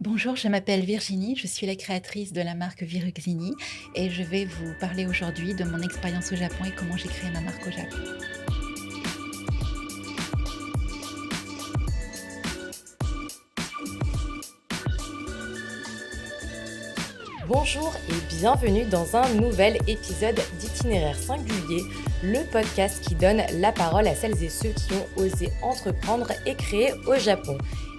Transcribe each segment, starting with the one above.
Bonjour, je m'appelle Virginie, je suis la créatrice de la marque Viruxini et je vais vous parler aujourd'hui de mon expérience au Japon et comment j'ai créé ma marque au Japon. Bonjour et bienvenue dans un nouvel épisode d'Itinéraire singulier, le podcast qui donne la parole à celles et ceux qui ont osé entreprendre et créer au Japon.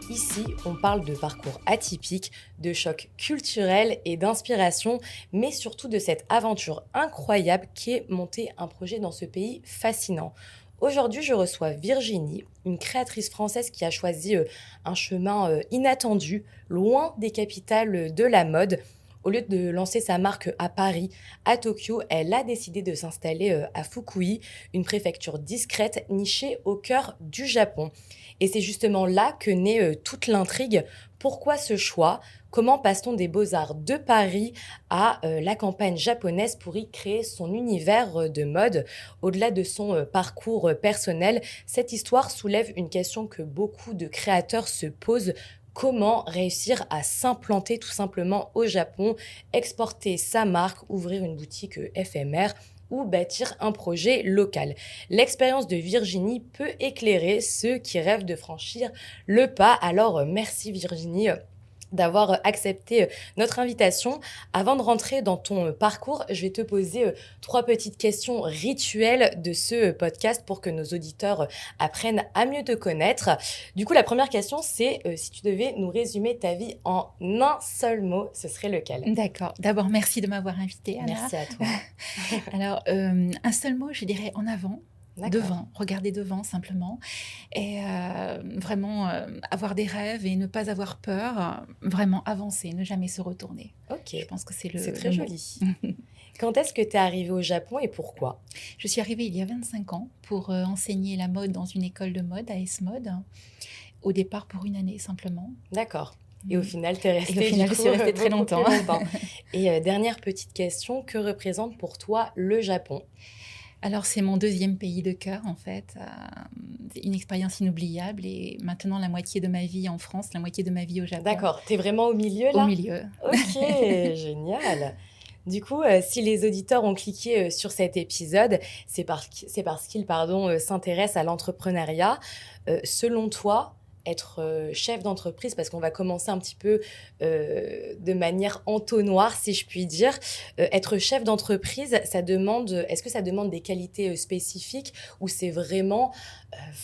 Ici, on parle de parcours atypiques, de chocs culturels et d'inspiration, mais surtout de cette aventure incroyable qui est monter un projet dans ce pays fascinant. Aujourd'hui, je reçois Virginie, une créatrice française qui a choisi un chemin inattendu, loin des capitales de la mode. Au lieu de lancer sa marque à Paris, à Tokyo, elle a décidé de s'installer à Fukui, une préfecture discrète nichée au cœur du Japon. Et c'est justement là que naît toute l'intrigue. Pourquoi ce choix? Comment passe-t-on des beaux-arts de Paris à la campagne japonaise pour y créer son univers de mode? Au-delà de son parcours personnel, cette histoire soulève une question que beaucoup de créateurs se posent. Comment réussir à s'implanter tout simplement au Japon, exporter sa marque, ouvrir une boutique éphémère ou bâtir un projet local? L'expérience de Virginie peut éclairer ceux qui rêvent de franchir le pas. Alors, merci Virginie d'avoir accepté notre invitation. Avant de rentrer dans ton parcours, je vais te poser trois petites questions rituelles de ce podcast pour que nos auditeurs apprennent à mieux te connaître. Du coup, la première question, c'est si tu devais nous résumer ta vie en un seul mot, ce serait lequel? D'accord, d'abord merci de m'avoir invitée Anna. Merci à toi. Alors, un seul mot, je dirais en avant. D'accord. Devant, regarder devant simplement et vraiment avoir des rêves et ne pas avoir peur, vraiment avancer, ne jamais se retourner. Ok, Je pense que c'est c'est le très mot. joli. Quand est-ce que tu es arrivée au Japon et pourquoi? Je suis arrivée il y a 25 ans pour enseigner la mode dans une école de mode à S-Mode. Au départ pour une année simplement. D'accord. Et au final, tu es Et au restée du final, je coup suis restée très beaucoup plus longtemps. longtemps. Et dernière petite question, que représente pour toi le Japon? Alors, c'est mon deuxième pays de cœur, en fait. C'est une expérience inoubliable et maintenant la moitié de ma vie en France, la moitié de ma vie au Japon, D'accord, tu es vraiment au milieu au là? milieu. OK, génial. Du coup, si les auditeurs ont cliqué, sur cet épisode, c'est parce qu'ils, s'intéressent à l'entrepreneuriat. Selon toi, être, chef d'entreprise, parce qu'on va commencer un petit peu, de manière entonnoir, si je puis dire. Être chef d'entreprise, est-ce que ça demande des qualités, spécifiques ou c'est vraiment,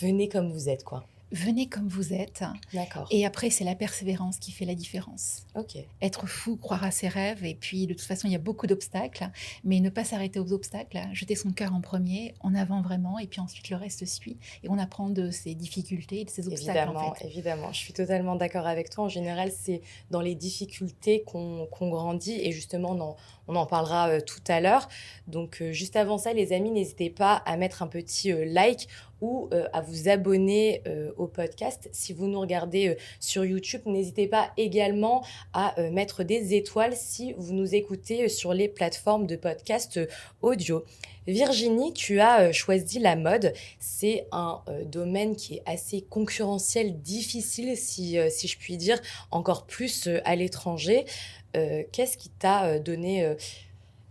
venez comme vous êtes, quoi? Venez comme vous êtes D'accord, et après, c'est la persévérance qui fait la différence. OK. Être fou, croire à ses rêves et puis de toute façon, il y a beaucoup d'obstacles, mais ne pas s'arrêter aux obstacles, jeter son cœur en premier, en avant vraiment et puis ensuite le reste suit et on apprend de ses difficultés et de ses obstacles, en Évidemment, fait. évidemment. Je suis totalement d'accord avec toi. En général, c'est dans les difficultés qu'on grandit et justement, on en parlera tout à l'heure. Donc, juste avant ça, les amis, n'hésitez pas à mettre un petit like ou à vous abonner au podcast. Si vous nous regardez sur YouTube, n'hésitez pas également à mettre des étoiles si vous nous écoutez sur les plateformes de podcast audio. Virginie, tu as choisi la mode. C'est un domaine qui est assez concurrentiel, difficile si je puis dire, encore plus à l'étranger. Qu'est-ce qui t'a donné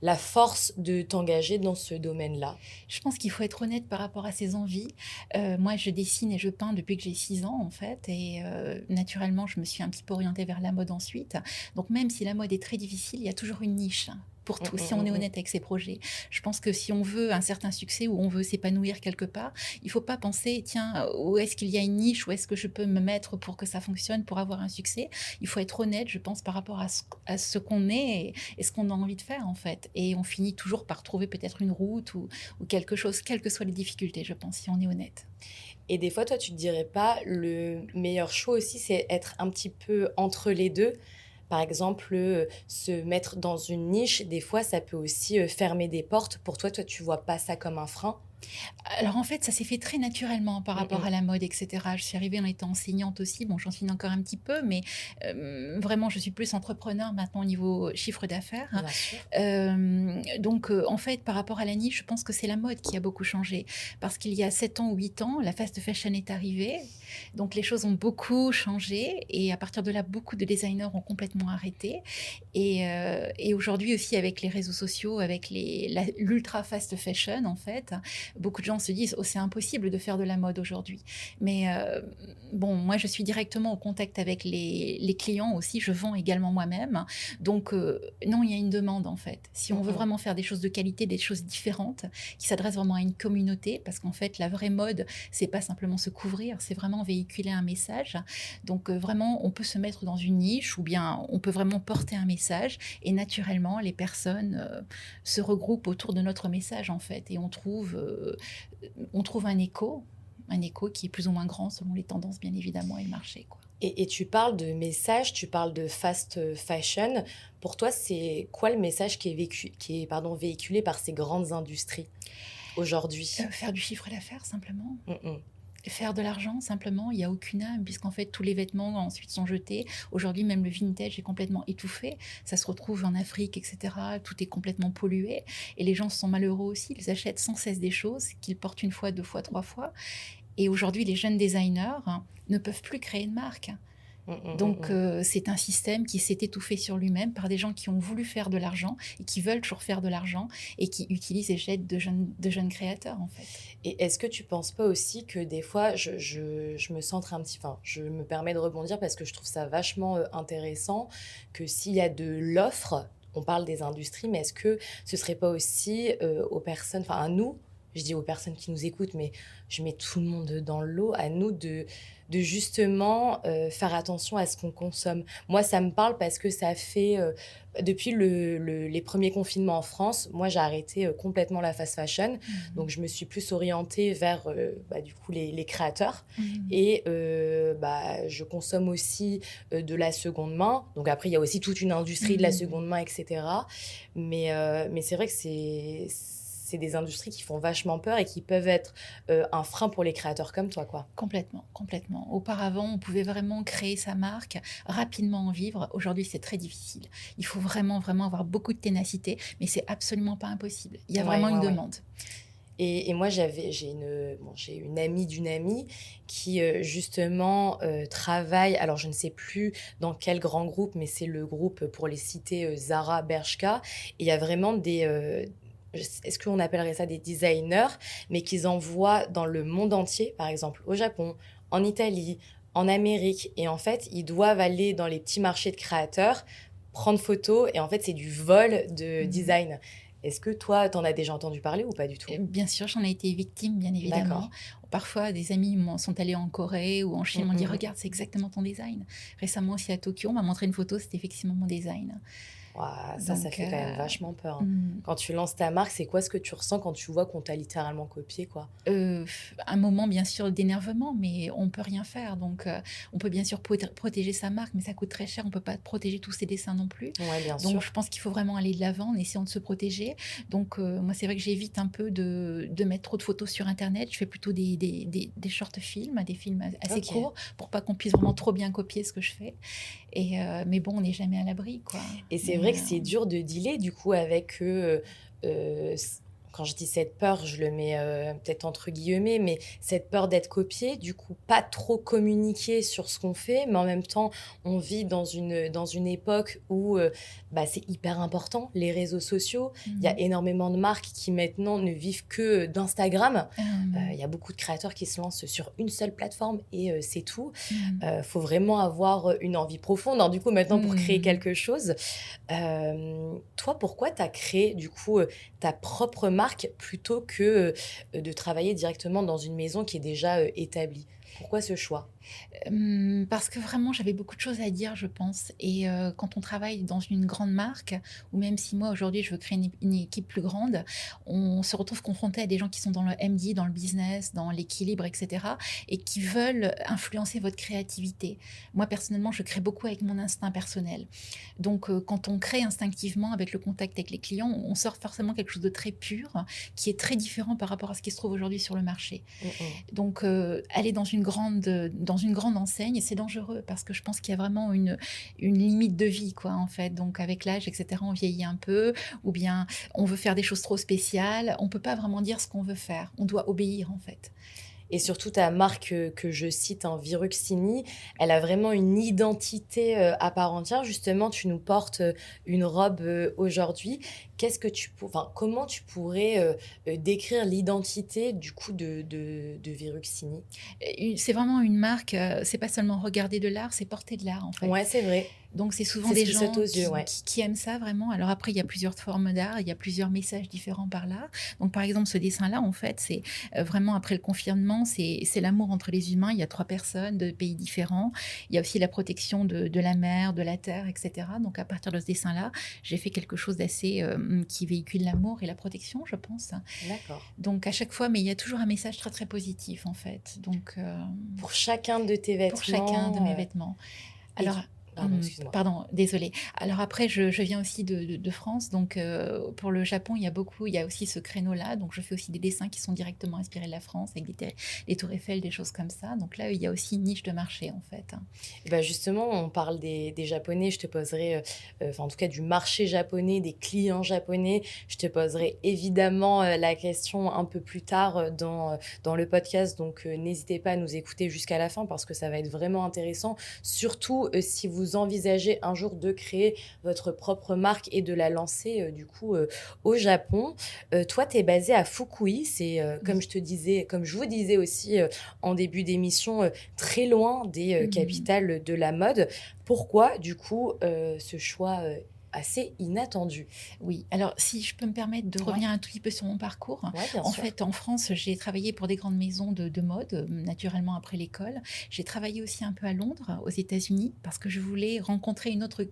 la force de t'engager dans ce domaine-là? Je pense qu'il faut être honnête par rapport à ses envies. Moi, je dessine et je peins depuis que j'ai 6 ans, en fait et naturellement, je me suis un petit peu orientée vers la mode ensuite. Donc même si la mode est très difficile, il y a toujours une niche pour Mm, tout, si mm, on est mm, mm. honnête avec ses projets. Je pense que si on veut un certain succès ou on veut s'épanouir quelque part, il ne faut pas penser: «Tiens, où est-ce qu'il y a une niche? Où est-ce que je peux me mettre pour que ça fonctionne, pour avoir un succès?» Il faut être honnête, je pense, par rapport à ce qu'on est et ce qu'on a envie de faire, en fait et on finit toujours par trouver peut-être une route ou quelque chose, quelles que soient les difficultés, je pense, si on est honnête. Et des fois, toi, tu te dirais pas, le meilleur choix aussi, c'est être un petit peu entre les deux. Par exemple, se mettre dans une niche, des fois, ça peut aussi fermer des portes. Pour toi, tu vois pas ça comme un frein? Alors en fait, ça s'est fait très naturellement par Mmh rapport mh. à la mode, et cetera. Je suis arrivée en étant enseignante aussi. Bon, j'enseigne encore un petit peu, mais vraiment, je suis plus entrepreneur maintenant au niveau chiffre d'affaires. Bien sûr. Donc en fait, par rapport à la niche, je pense que c'est la mode qui a beaucoup changé. Parce qu'il y a 7 ans ou 8 ans, la fast fashion est arrivée. Donc les choses ont beaucoup changé et à partir de là, beaucoup de designers ont complètement arrêté. Et aujourd'hui aussi avec les réseaux sociaux, avec l'ultra fast fashion en fait, beaucoup de gens se disent: «Oh, c'est impossible de faire de la mode aujourd'hui». Mais bon, moi, je suis directement au contact avec les clients aussi. Je vends également moi-même. Donc non, il y a une demande, en fait. Si on Mmh veut mh. vraiment faire des choses de qualité, des choses différentes, qui s'adressent vraiment à une communauté, parce qu'en fait, la vraie mode, c'est pas simplement se couvrir, c'est vraiment véhiculer un message. Donc vraiment, on peut se mettre dans une niche ou bien on peut vraiment porter un message et naturellement, les personnes se regroupent autour de notre message, en fait, et on trouve un écho qui est plus ou moins grand selon les tendances, bien évidemment, et le marché, quoi. Et tu parles de message, tu parles de fast, fashion. Pour toi, c'est quoi le message qui est pardon, véhiculé par ces grandes industries aujourd'hui? Faire du chiffre d'affaires simplement, Mmh mh. faire de l'argent simplement, il y a aucune âme puisqu'en fait tous les vêtements ensuite sont jetés. Aujourd'hui même le vintage est complètement étouffé, ça se retrouve en Afrique et cetera, tout est complètement pollué et les gens sont malheureux aussi, ils achètent sans cesse des choses qu'ils portent une fois, 2 fois, 3 fois et aujourd'hui les jeunes designers ne peuvent plus créer de marque. Mmh mh, mmh Donc, mh. c'est un système qui s'est étouffé sur lui-même par des gens qui ont voulu faire de l'argent et qui veulent toujours faire de l'argent et qui utilisent et jettent de jeunes créateurs, en fait. Et est-ce que tu penses pas aussi que des fois, je me centre un petit enfin, je me permets de rebondir parce que je trouve ça vachement, intéressant, que s'il y a de l'offre, on parle des industries, mais est-ce que ce serait pas aussi, aux personnes, enfin à nous, je dis aux personnes qui nous écoutent, mais je mets tout le monde dans le lot, à nous de justement, faire attention à ce qu'on consomme. Moi, ça me parle parce que ça fait, depuis les premiers confinements en France, moi j'ai arrêté, complètement la fast fashion. Mmh Donc je me suis plus orientée vers, du coup les créateurs mh. et je consomme aussi, de la seconde main. Donc après il y a aussi toute une industrie de la Mmh. seconde main et cetera. Mais c'est vrai que c'est des industries qui font vachement peur et qui peuvent être, un frein pour les créateurs comme toi, quoi. Complètement, complètement. Auparavant, on pouvait vraiment créer sa marque, rapidement en vivre. Aujourd'hui, c'est très difficile. Il faut vraiment, vraiment avoir beaucoup de ténacité, mais c'est absolument pas impossible. Il y a Ouais, vraiment une ouais, ouais. demande. Et moi, j'ai une amie d'une amie qui, justement, travaille, alors je ne sais plus dans quel grand groupe, mais c'est le groupe, pour les citer, Zara, Bershka. Et il y a vraiment est-ce qu'on appellerait ça des designers? Mais qu'ils envoient dans le monde entier, par exemple au Japon, en Italie, en Amérique. Et en fait, ils doivent aller dans les petits marchés de créateurs, prendre photo et en fait, c'est du vol de Mmh. design. Est-ce que toi, t'en as déjà entendu parler ou pas du tout? Bien sûr, j'en ai été victime, bien D'accord. évidemment. Parfois, des amis sont allés en Corée ou en Chine, Mmh, m'ont dit: mmh mh. «Regarde, c'est exactement ton design». Récemment aussi à Tokyo, on m'a montré une photo, c'était effectivement mon design. Waouh, ça Donc fait quand même vachement peur, hein. mmh. Quand tu lances ta marque, c'est quoi ce que tu ressens quand tu vois qu'on t'a littéralement copié, quoi? Un moment bien sûr d'énervement, mais on peut rien faire donc on peut bien sûr protéger sa marque, mais ça coûte très cher, on peut pas protéger tous ses dessins non plus. Ouais, bien Donc sûr. je pense qu'il faut vraiment aller de l'avant en essayant de se protéger. Donc moi c'est vrai que j'évite un peu de mettre trop de photos sur internet. Je fais plutôt des short films, des films assez OK. courts pour pas qu'on puisse vraiment trop bien copier ce que je fais mais bon, on n'est jamais à l'abri quoi. Et c'est Mais vrai que c'est dur de dealer du coup avec, s quand je dis cette peur, je le mets, peut-être entre guillemets, mais cette peur d'être copié, du coup pas trop communiquer sur ce qu'on fait, mais en même temps, on vit dans une époque où, c'est hyper important, les réseaux sociaux. Il y a mmh, énormément de marques qui maintenant ne vivent que d'Instagram. hem, Il y a beaucoup de créateurs qui se lancent sur une seule plateforme et c'est tout. mmh, Faut vraiment avoir, une envie profonde, hein, du coup, maintenant pour créer mmh. quelque chose. Toi, pourquoi tu as créé, du coup, ta propre marque plutôt que, de travailler directement dans une maison qui est déjà, établie? Pourquoi ce choix? Parce que vraiment j'avais beaucoup de choses à dire, je pense et quand on travaille dans une grande marque ou même si moi aujourd'hui je veux créer une équipe plus grande, on se retrouve confronté à des gens qui sont dans le MD, dans le business, dans l'équilibre et cetera et qui veulent influencer votre créativité. Moi personnellement, je crée beaucoup avec mon instinct personnel. Donc quand on crée instinctivement avec le contact avec les clients, on sort forcément quelque chose de très pur, qui est très différent par rapport à ce qui se trouve aujourd'hui sur le marché. Mmh mh. Donc, aller dans une grande enseigne, c'est dangereux parce que je pense qu'il y a vraiment une limite de vie, quoi, en fait. Donc, avec l'âge, et cetera, on vieillit un peu, ou bien on veut faire des choses trop spéciales. On peut pas vraiment dire ce qu'on veut faire. On doit obéir, en fait. Et surtout ta marque, que je cite, hein, Viruxini, elle a vraiment une identité, à part entière. Justement, tu nous portes, une robe, aujourd'hui. Qu'est-ce que tu pour enfin, comment tu pourrais, décrire l'identité du coup de Viruxini? C'est vraiment une marque, c'est pas seulement regarder de l'art, c'est porter de l'art, en fait. Ouais, c'est vrai. Donc c'est souvent C'est ce des qui saute aux gens yeux, ouais. qui aiment ça vraiment. Alors après, il y a plusieurs formes d'art, il y a plusieurs messages différents par là. Donc par exemple, ce dessin-là, en fait, c'est vraiment après le confinement, c'est l'amour entre les humains. Il y a 3 personnes de pays différents. Il y a aussi la protection de la mer, de la terre, et cetera. Donc à partir de ce dessin-là, j'ai fait quelque chose d'assez, qui véhicule l'amour et la protection, je pense. D'accord. Donc à chaque fois, mais il y a toujours un message très, très positif, en fait. Donc Pour chacun de tes pour chacun de vêtements, mes vêtements. et Alors, pardon, excuse-moi. pardon, désolée. Alors après, je viens aussi de France, donc pour le Japon, il y a aussi ce créneau-là. Donc je fais aussi des dessins qui sont directement inspirés de la France, avec des tours Eiffel, des choses comme ça. Donc là, il y a aussi une niche de marché, en fait, hein. Et bah, justement, on parle des Japonais. Je te poserai, enfin, en tout cas, du marché japonais, des clients japonais. Je te poserai évidemment, la question un peu plus tard, dans le podcast. Donc, n'hésitez pas à nous écouter jusqu'à la fin parce que ça va être vraiment intéressant. Surtout, si vous envisagez un jour de créer votre propre marque et de la lancer, du coup, au Japon. Toi, tu es basée à Fukui. C'est, comme Oui. je te disais, comme je vous disais aussi, en début d'émission, très loin des, Mmh. capitales de la mode. Pourquoi du coup, ce choix, assez inattendu? Oui, alors si je peux me permettre de Ouais, revenir un tout petit peu sur mon parcours. ouais, bien En sûr. fait, en France, j'ai travaillé pour des grandes maisons de mode, naturellement après l'école. J'ai travaillé aussi un peu à Londres, aux États-Unis, parce que je voulais rencontrer une autre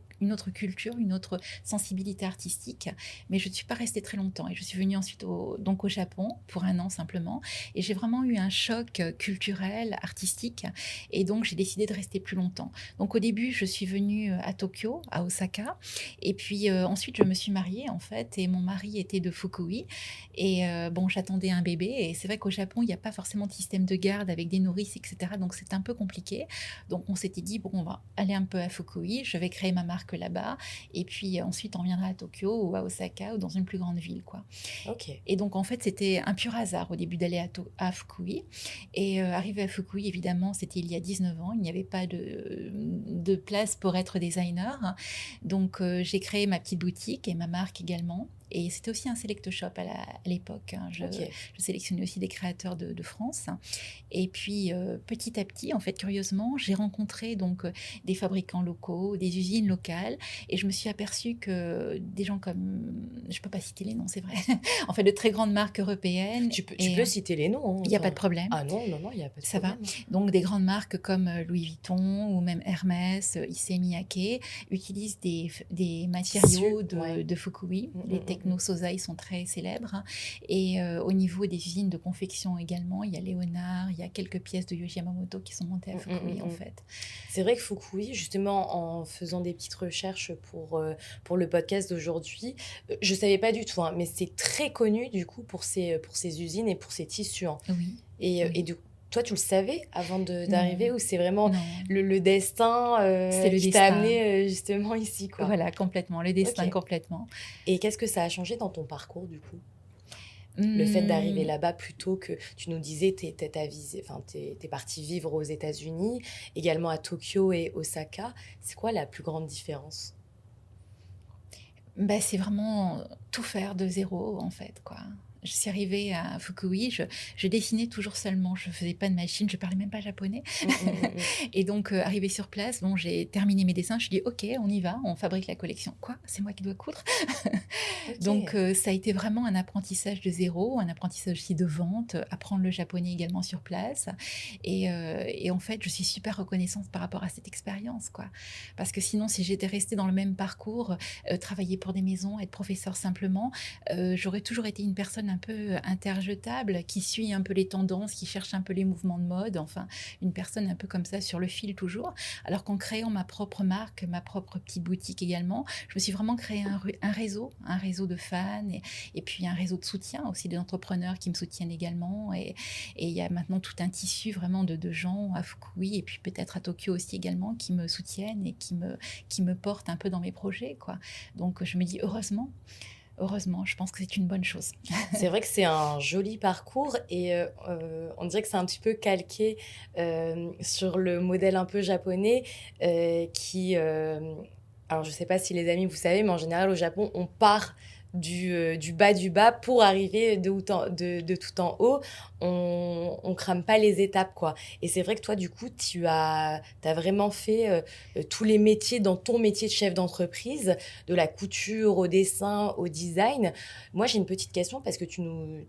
culture, une autre sensibilité artistique. Mais je ne suis pas restée très longtemps et je suis venue ensuite donc au Japon pour 1 an simplement. Et j'ai vraiment eu un choc culturel, artistique. Et donc, j'ai décidé de rester plus longtemps. Donc, au début, je suis venue à Tokyo, à Osaka. Et puis ensuite, je me suis mariée en fait et mon mari était de Fukui et bon, j'attendais un bébé et c'est vrai qu'au Japon, il n'y a pas forcément de système de garde avec des nourrices et cetera, donc c'est un peu compliqué. Donc on s'était dit: «Bon, on va aller un peu à Fukui, je vais créer ma marque là-bas et puis ensuite on viendra à Tokyo ou à Osaka ou dans une plus grande ville, quoi». OK. Et donc en fait, c'était un pur hasard au début d'aller à Fukui et arrivé à Fukui, évidemment, c'était il y a 19 ans, il n'y avait pas de place pour être designer. Donc j'ai créé ma petite boutique et ma marque également et c'était aussi un select shop à l'époque, hein. OK. Je sélectionnais aussi des créateurs de France et puis, petit à petit, en fait, curieusement, j'ai rencontré donc, des fabricants locaux, des usines locales et je me suis aperçue que des gens comme je peux pas citer les noms, c'est vrai. En fait, de très grandes marques européennes Tu peux citer les noms, hein, il y a pas de enfin problème. ah non, non, non, il y a pas de Ça va. problème, hein. Donc des grandes marques comme, Louis Vuitton ou même Hermès, Issey Miyake utilisent des Tissu, matériaux ouais. de Fukui. Mmh, Les mmh, mmh, mmh. Techno Sosai sont très célèbres hein. Et au niveau des usines de confection également, il y a Léonard, il y a quelques pièces de Yohji Yamamoto qui sont montées à Mmh, mmh, Fukui, mmh, en mmh. fait. C'est vrai que Fukui, justement, en faisant des petites recherches pour le podcast d'aujourd'hui, je savais pas du tout, hein, mais c'est très connu du coup pour ses usines et pour ses tissus, hein. Oui, Et oui. du toi, tu le savais avant de d'arriver Non, ou c'est vraiment non, le destin, c'est le qui t'a destin. amené, justement ici, quoi? Voilà, complètement, le destin OK. complètement. Et qu'est-ce que ça a changé dans ton parcours, du coup? Le fait d'arriver Mmh. là-bas plutôt que tu nous disais, tu visé enfin, tu partie vivre aux États-Unis, également à Tokyo et Osaka. C'est quoi la plus grande différence? Bah, c'est vraiment tout faire de zéro en fait, quoi. Je suis arrivée à Fukui, je dessinais toujours seulement, je faisais pas de machine, je parlais même pas japonais. Mmh, mmh, mmh, mmh. Et donc, arrivée sur place, bon, j'ai terminé mes dessins, je dis: «OK, on y va, on fabrique la collection». «Quoi? C'est moi qui dois coudre?» Donc, OK. ça a été vraiment un apprentissage de zéro, un apprentissage aussi de vente, apprendre le japonais également sur place. Et en fait, je suis super reconnaissante par rapport à cette expérience, quoi. Parce que sinon, si j'étais restée dans le même parcours, travailler pour des maisons, être professeur simplement, j'aurais toujours été une personne un peu interjetable, qui suit un peu les tendances, qui cherche un peu les mouvements de mode, enfin, une personne un peu comme ça sur le fil toujours. Alors qu'en créant ma propre marque, ma propre petite boutique également, je me suis vraiment créé un réseau de fans et puis un réseau de soutien aussi des entrepreneurs qui me soutiennent également. Et il y a maintenant tout un tissu vraiment de gens à Fukui et puis peut-être à Tokyo aussi également qui me soutiennent et qui me portent un peu dans mes projets, quoi. Donc je me dis heureusement, heureusement, je pense que c'est une bonne chose. C'est vrai que c'est un joli parcours et on dirait que c'est un petit peu calqué, sur le modèle un peu japonais, qui, alors je sais pas si les amis vous savez, mais en général au Japon, on part du bas pour arriver de tout en haut. On crame pas les étapes, quoi. Et c'est vrai que toi, du coup, tu as vraiment fait, tous les métiers dans ton métier de chef d'entreprise, de la couture au dessin, au design. Moi, j'ai une petite question parce que tu nous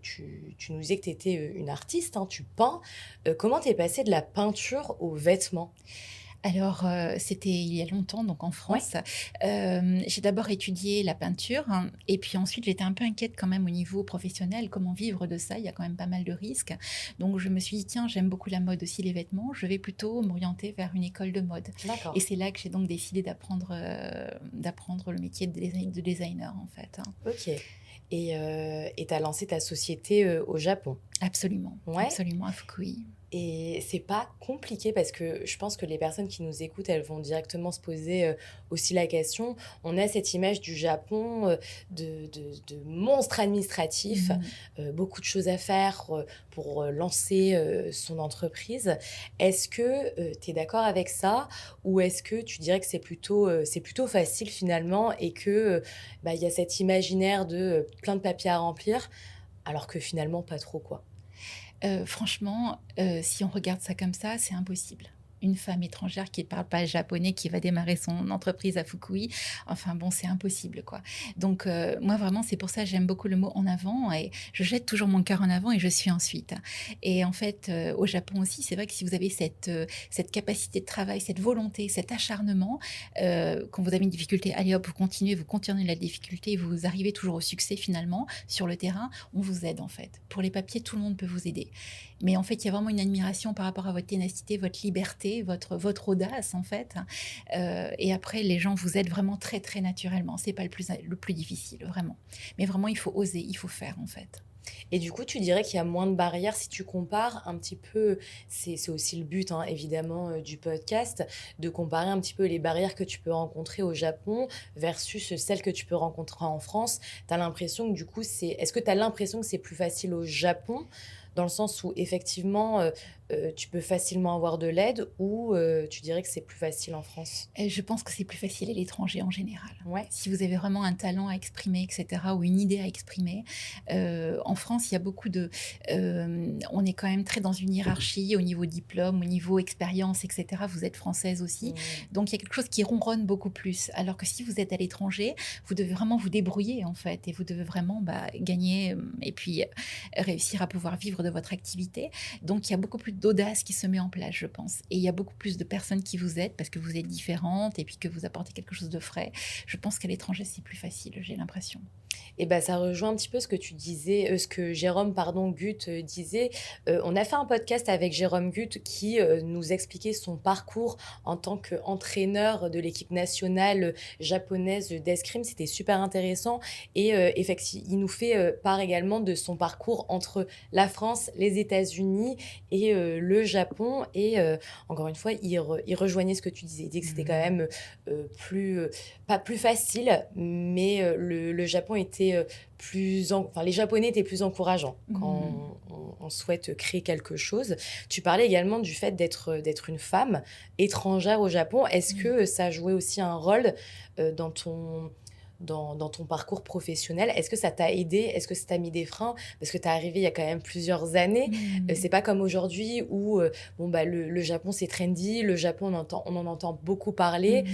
disais que tu étais, une artiste, hein, tu peins. Comment tu es passée de la peinture aux vêtements? Alors, c'était il y a longtemps, donc en Ouais, France. J'ai d'abord étudié la peinture, hein, et puis ensuite j'étais un peu inquiète quand même au niveau professionnel. Comment vivre de ça? Il y a quand même pas mal de risques. Donc je me suis dit: «Tiens, j'aime beaucoup la mode aussi, les vêtements, je vais plutôt m'orienter vers une école de mode». Et d'accord. c'est là que j'ai donc décidé d'apprendre le métier de designer, en fait, hein. OK. Et tu as lancé ta société, au Japon? Absolument, Ouais. absolument, à Fukui. Et c'est pas compliqué parce que je pense que les personnes qui nous écoutent, elles vont directement se poser, aussi la question. On a cette image du Japon, de monstre administratif, Mmh. beaucoup de choses à faire, pour, lancer, son entreprise. Est-ce que, tu es d'accord avec ça? Ou est-ce que tu dirais que c'est plutôt facile finalement et que, bah, il y a cet imaginaire de, plein de papiers à remplir, alors que finalement pas trop, quoi? Franchement, si on regarde ça comme ça, c'est impossible. Une femme étrangère qui ne parle pas japonais, qui va démarrer son entreprise à Fukui, enfin bon, c'est impossible, quoi. Donc moi vraiment, c'est pour ça que j'aime beaucoup le mot «en avant» et je jette toujours mon cœur en avant et je suis ensuite. Et en fait, au Japon aussi, c'est vrai que si vous avez cette capacité de travail, cette volonté, cet acharnement, quand vous avez une difficulté, allez hop, vous continuez la difficulté et vous arrivez toujours au succès finalement sur le terrain, on vous aide en fait. Pour les papiers, tout le monde peut vous aider. Mais en fait, il y a vraiment une admiration par rapport à votre ténacité, votre liberté, votre audace, en fait. Et après, les gens vous aident vraiment très, très naturellement. C'est pas le plus difficile, vraiment. Mais vraiment, il faut oser, il faut faire, en fait. Et du coup, tu dirais qu'il y a moins de barrières si tu compares un petit peu, c'est aussi le but, hein, évidemment, du podcast, de comparer un petit peu les barrières que tu peux rencontrer au Japon versus celles que tu peux rencontrer en France. Tu l'impression que du coup, est-ce que tu as l'impression que c'est plus facile au Japon, dans le sens où effectivement, tu peux facilement avoir de l'aide ou tu dirais que c'est plus facile en France? Et je pense que c'est plus facile à l'étranger en général. Ouais. Si vous avez vraiment un talent à exprimer, et cetera, ou une idée à exprimer. En France, il y a beaucoup on est quand même très dans une hiérarchie au niveau diplôme, au niveau expérience, et cetera. Vous êtes française aussi, Mmh. donc il y a quelque chose qui ronronne beaucoup plus. Alors que si vous êtes à l'étranger, vous devez vraiment vous débrouiller, en fait, et vous devez vraiment, bah, gagner, et puis, réussir à pouvoir vivre de votre activité. Donc il y a beaucoup plus d'audace qui se met en place, je pense. Et il y a beaucoup plus de personnes qui vous aident parce que vous êtes différente et puis que vous apportez quelque chose de frais. Je pense qu'à l'étranger, c'est plus facile, j'ai l'impression. Et bah, ça rejoint un petit peu ce que tu disais, ce que Jérôme, pardon, Gutt, disait. On a fait un podcast avec Jérôme Gutt qui, nous expliquait son parcours en tant qu'entraîneur de l'équipe nationale, japonaise d'escrime. C'était super intéressant et il nous fait, part également de son parcours entre la France, les États-Unis et le Japon et encore une fois, il rejoignait ce que tu disais. Il disait que c'était quand Mmh. même, pas plus facile, mais le Japon était, enfin, les Japonais étaient plus encourageants Mmh. quand on souhaite créer quelque chose. Tu parlais également du fait d'être une femme étrangère au Japon. Est-ce Oui. que ça a joué aussi un rôle, dans dans ton parcours professionnel. Est-ce que ça t'a aidé? Est-ce que ça t'a mis des freins? Parce que tu es arrivée il y a quand même plusieurs années. C'est pas comme aujourd'hui où le Japon, c'est trendy. Le Japon, on en entend beaucoup parler.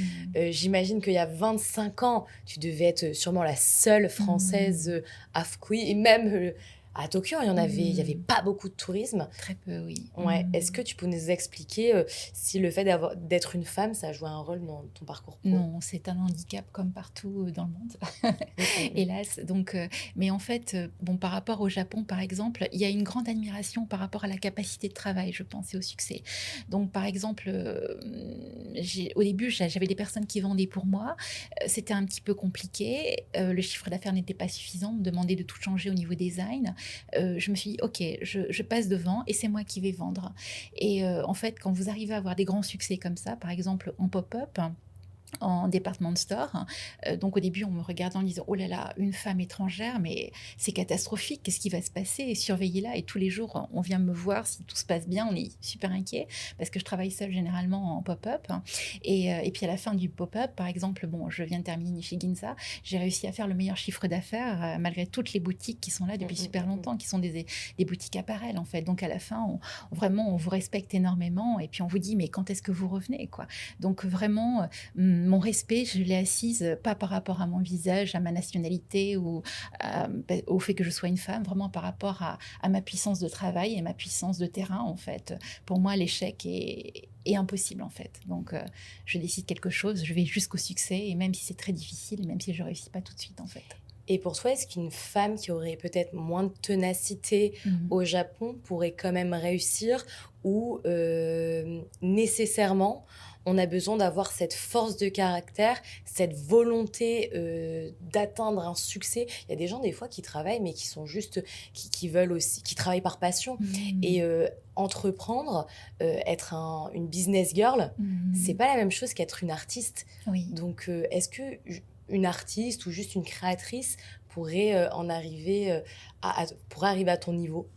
J'imagine qu'il y a 25 ans, tu devais être sûrement la seule Française à Fukui. Et même à Tokyo, il y avait pas beaucoup de tourisme. Très peu, oui. Ouais. Est-ce que tu peux nous expliquer si le fait d'être une femme, ça a joué un rôle dans ton parcours pro? Non, c'est un handicap comme partout dans le monde, hélas. Donc, mais en fait, par rapport au Japon, par exemple, il y a une grande admiration par rapport à la capacité de travail, je pense, et au succès. Donc, par exemple, au début, j'avais des personnes qui vendaient pour moi. C'était un petit peu compliqué. Le chiffre d'affaires n'était pas suffisant. On me demandait de tout changer au niveau design. Je me suis dit, OK, je passe devant et c'est moi qui vais vendre. Et en fait, quand vous arrivez à avoir des grands succès comme ça, par exemple en pop-up, en department store. Donc au début, on me regardait en disant « Oh là là, une femme étrangère, mais c'est catastrophique, qu'est-ce qui va se passer? Surveillez-la ». Et tous les jours, on vient me voir si tout se passe bien, on est super inquiet parce que je travaille seule généralement en pop-up. Et puis à la fin du pop-up, par exemple, je viens de terminer chez Ginza, j'ai réussi à faire le meilleur chiffre d'affaires malgré toutes les boutiques qui sont là depuis super longtemps, qui sont des boutiques appareils en fait. Donc à la fin, vraiment, on vous respecte énormément et puis on vous dit « Mais quand est-ce que vous revenez ?» quoi. Donc vraiment... mon respect, je l'ai assise pas par rapport à mon visage, à ma nationalité ou au fait que je sois une femme, vraiment par rapport à ma puissance de travail et ma puissance de terrain, en fait. Pour moi, l'échec est impossible, en fait. Donc, je décide quelque chose, je vais jusqu'au succès, et même si c'est très difficile, même si je ne réussis pas tout de suite, en fait. Et pour toi, est-ce qu'une femme qui aurait peut-être moins de ténacité au Japon pourrait quand même réussir ou nécessairement on a besoin d'avoir cette force de caractère, cette volonté d'atteindre un succès. Il y a des gens des fois qui travaillent mais qui sont juste, qui veulent aussi, qui travaillent par passion. Et entreprendre, être une business girl, c'est pas la même chose qu'être une artiste. Oui. Donc est-ce que une artiste ou juste une créatrice pourrait en arriver pourrait arriver à ton niveau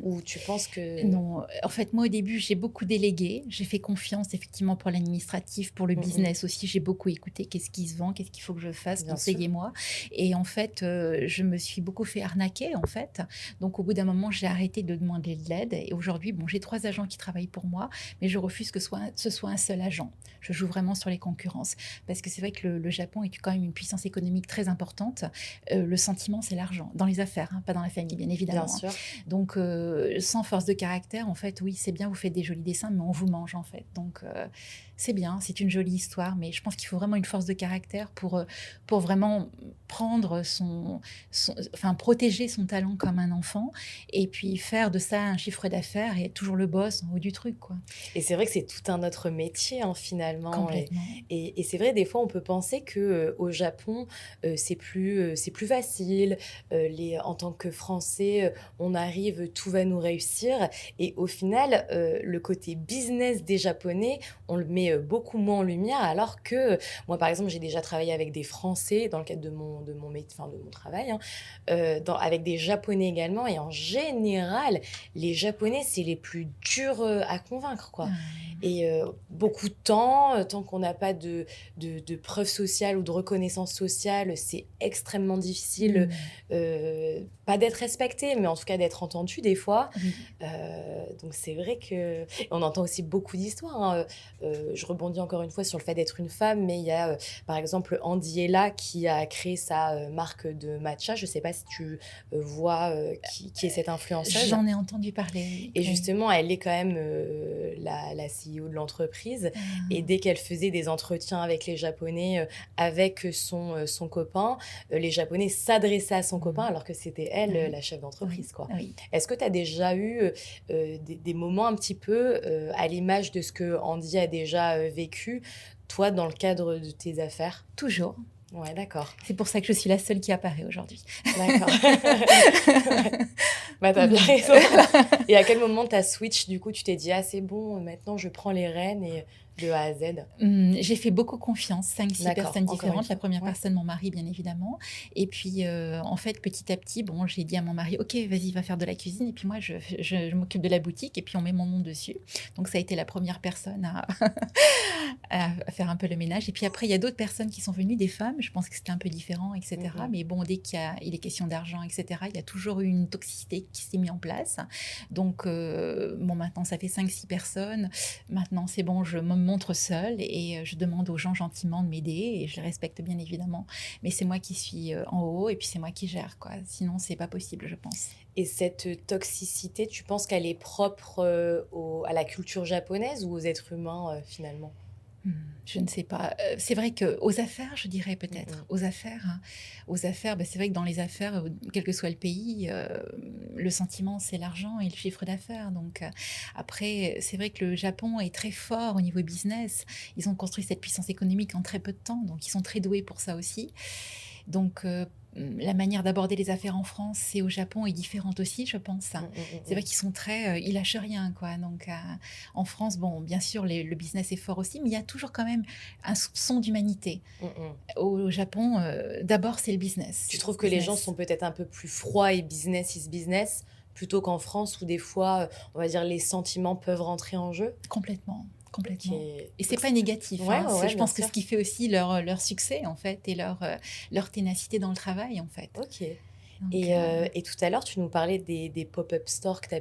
ou tu penses que... Non, en fait, moi, au début, j'ai beaucoup délégué. J'ai fait confiance, effectivement, pour l'administratif, pour le business aussi. J'ai beaucoup écouté qu'est-ce qui se vend, qu'est-ce qu'il faut que je fasse, conseillez-moi. Et en fait, je me suis beaucoup fait arnaquer, en fait. Donc, au bout d'un moment, j'ai arrêté de demander de l'aide. Et aujourd'hui, j'ai 3 agents qui travaillent pour moi, mais je refuse que ce soit un seul agent. Je joue vraiment sur les concurrences. Parce que c'est vrai que le Japon est quand même une puissance économique très importante. Le sentiment, c'est l'argent. Dans les affaires, pas dans la famille, bien évidemment. Bien sûr. Donc, sans force de caractère, en fait, oui, c'est bien, vous faites des jolis dessins, mais on vous mange, en fait. Donc, c'est bien, c'est une jolie histoire, mais je pense qu'il faut vraiment une force de caractère pour vraiment prendre protéger son talent comme un enfant, et puis faire de ça un chiffre d'affaires et être toujours le boss en haut du truc, quoi. Et c'est vrai que c'est tout un autre métier, finalement. Complètement. Et c'est vrai, des fois, on peut penser qu'au Japon, c'est plus facile. En tant que Français, on arrive, tout va nous réussir. Et au final, le côté business des Japonais, on le met beaucoup moins en lumière, alors que moi, par exemple, j'ai déjà travaillé avec des Français dans le cadre de mon travail, avec des Japonais également. Et en général, les Japonais, c'est les plus durs à convaincre, quoi. Et beaucoup de temps, tant qu'on n'a pas de preuves sociales ou de reconnaissance sociale, c'est extrêmement difficile, pas d'être respecté, mais en tout cas d'être entendu des fois. Donc c'est vrai qu'on entend aussi beaucoup d'histoires. Je rebondis encore une fois sur le fait d'être une femme, mais il y a par exemple Andiella qui a créé sa marque de matcha. Je ne sais pas si tu vois qui est cette influenceuse. J'en ai entendu parler. Et justement, elle est quand même la CEO de l'entreprise. Et dès qu'elle faisait des entretiens avec les Japonais, avec son copain, les Japonais s'adressaient à son copain alors que c'était elle, la chef d'entreprise, quoi. Est-ce que tu as déjà eu des moments un petit peu à l'image de ce que Andy a déjà vécu, toi, dans le cadre de tes affaires? Toujours. Ouais, d'accord. C'est pour ça que je suis la seule qui apparaît aujourd'hui. D'accord. Bah, t'as bien raison. Et à quel moment t'as switch, du coup, tu t'es dit « Ah, c'est bon, maintenant je prends les rênes et de A à Z? J'ai fait beaucoup confiance, 5-6 D'accord, personnes encore une différentes. La fois. première Ouais. personne, mon mari, bien évidemment. Et puis, en fait, petit à petit, bon, j'ai dit à mon mari: «OK, vas-y, va faire de la cuisine et puis moi, je m'occupe de la boutique» et puis on met mon nom dessus. Donc ça a été la première personne à à faire un peu le ménage et puis après, il y a d'autres personnes qui sont venues, des femmes. Je pense que c'était un peu différent et Mmh cetera. mh. Mais bon, dès il est question d'argent et cetera, il y a toujours eu une toxicité qui s'est mise en place. Donc, bon, maintenant, ça fait 5-6 personnes. Maintenant, c'est bon, je me montre seule et je demande aux gens gentiment de m'aider et je les respecte bien évidemment. Mais c'est moi qui suis, en haut et puis c'est moi qui gère, quoi. Sinon, c'est pas possible, je pense. Et cette toxicité, tu penses qu'elle est propre, à la culture japonaise ou aux êtres humains, finalement? Mmh, je ne sais pas. C'est vrai qu'aux affaires, je dirais Mmh mh. peut-être. Aux affaires, hein. Aux affaires, bah, c'est vrai que dans les affaires, quel que soit le pays, le sentiment, c'est l'argent et le chiffre d'affaires. Donc, après, c'est vrai que le Japon est très fort au niveau business. Ils ont construit cette puissance économique en très peu de temps, donc ils sont très doués pour ça aussi. Donc, la manière d'aborder les affaires en France et au Japon est différente aussi, je pense. Mmh mh, mmh C'est vrai mh. qu'ils sont très, ils lâchent rien, quoi. Donc, en France, bon, bien sûr, le business est fort aussi, mais il y a toujours quand même un soupçon d'humanité. Mmh mh. Au Japon, d'abord, c'est le Tu business. trouves que les gens Business. sont peut-être un peu plus froids et business is business, plutôt qu'en France où des fois, on va dire les sentiments peuvent rentrer en jeu? Complètement, OK. complètement. Et c'est Donc pas négatif, ouais, hein. ouais, C'est ouais, je bien pense que ce sûr. qui fait aussi leur succès, en fait, et leur ténacité dans le travail, en fait. OK. Donc, Et tout à l'heure, tu nous parlais des pop-up stores que tu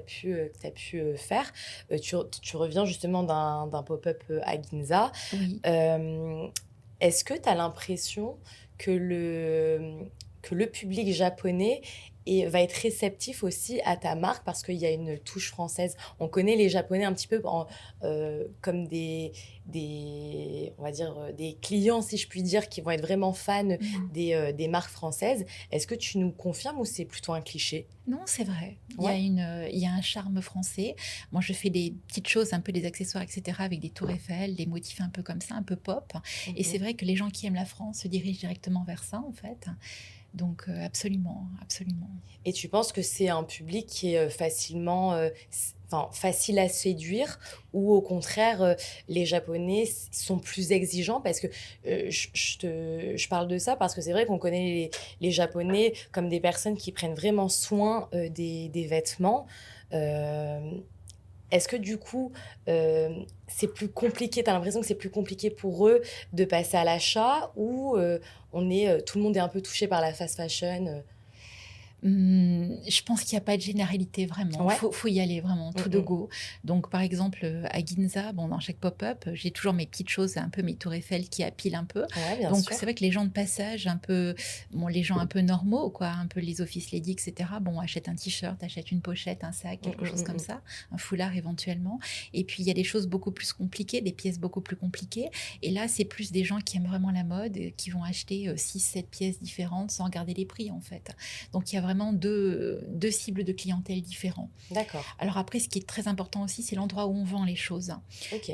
as pu, faire. Tu reviens justement d'un pop-up, à Ginza. oui. Hem, Est-ce que tu as l'impression que que le public japonais va être réceptif aussi à ta marque parce qu'il y a une touche française? On connaît les Japonais un petit peu comme on va dire, des clients, si je puis dire, qui vont être vraiment fans Mmh. des marques françaises. Est-ce que tu nous confirmes ou c'est plutôt un cliché? Non, c'est vrai. Ouais? Il y a un charme français. Moi, je fais des petites choses, un peu des accessoires, et cetera, avec des tours Eiffel, des motifs un peu comme ça, un peu pop. Et c'est Mmh. vrai que les gens qui aiment la France se dirigent directement vers ça, en fait. Donc, absolument, absolument. Et tu penses que c'est un public qui est, facilement, enfin, facile à séduire ou au contraire, les Japonais sont plus exigeants? Parce que, je parle de ça parce que c'est vrai qu'on connaît les Japonais comme des personnes qui prennent vraiment soin, des vêtements. Hem, Est-ce que du coup, c'est plus compliqué, tu as l'impression que c'est plus compliqué pour eux de passer à l'achat ou, tout le monde est un peu touché par la fast fashion? Je pense qu'il y a pas de généralité vraiment. Ouais? Faut y aller vraiment, Mmh tout de mh. go. Donc par exemple, à Ginza, bon, dans chaque pop-up, j'ai toujours mes petites choses, un peu mes tours Eiffel qui appilent un peu. Ouais, bien Donc c'est sûr. vrai que les gens de passage un peu, bon, les gens un peu normaux quoi, un peu les office lady et cetera, bon, achètent un t-shirt, achètent une pochette, un sac, Mmh quelque mh, chose mmh comme mh. ça, un foulard éventuellement. Et puis il y a des choses beaucoup plus compliquées, des pièces beaucoup plus compliquées. Et là, c'est plus des gens qui aiment vraiment la mode, qui vont acheter, 6-7 pièces différentes sans regarder les prix en fait. Donc il y a vraiment 2 cibles de clientèle différents. D'accord, Alors après, ce qui est très important aussi, c'est l'endroit où on vend les choses. OK.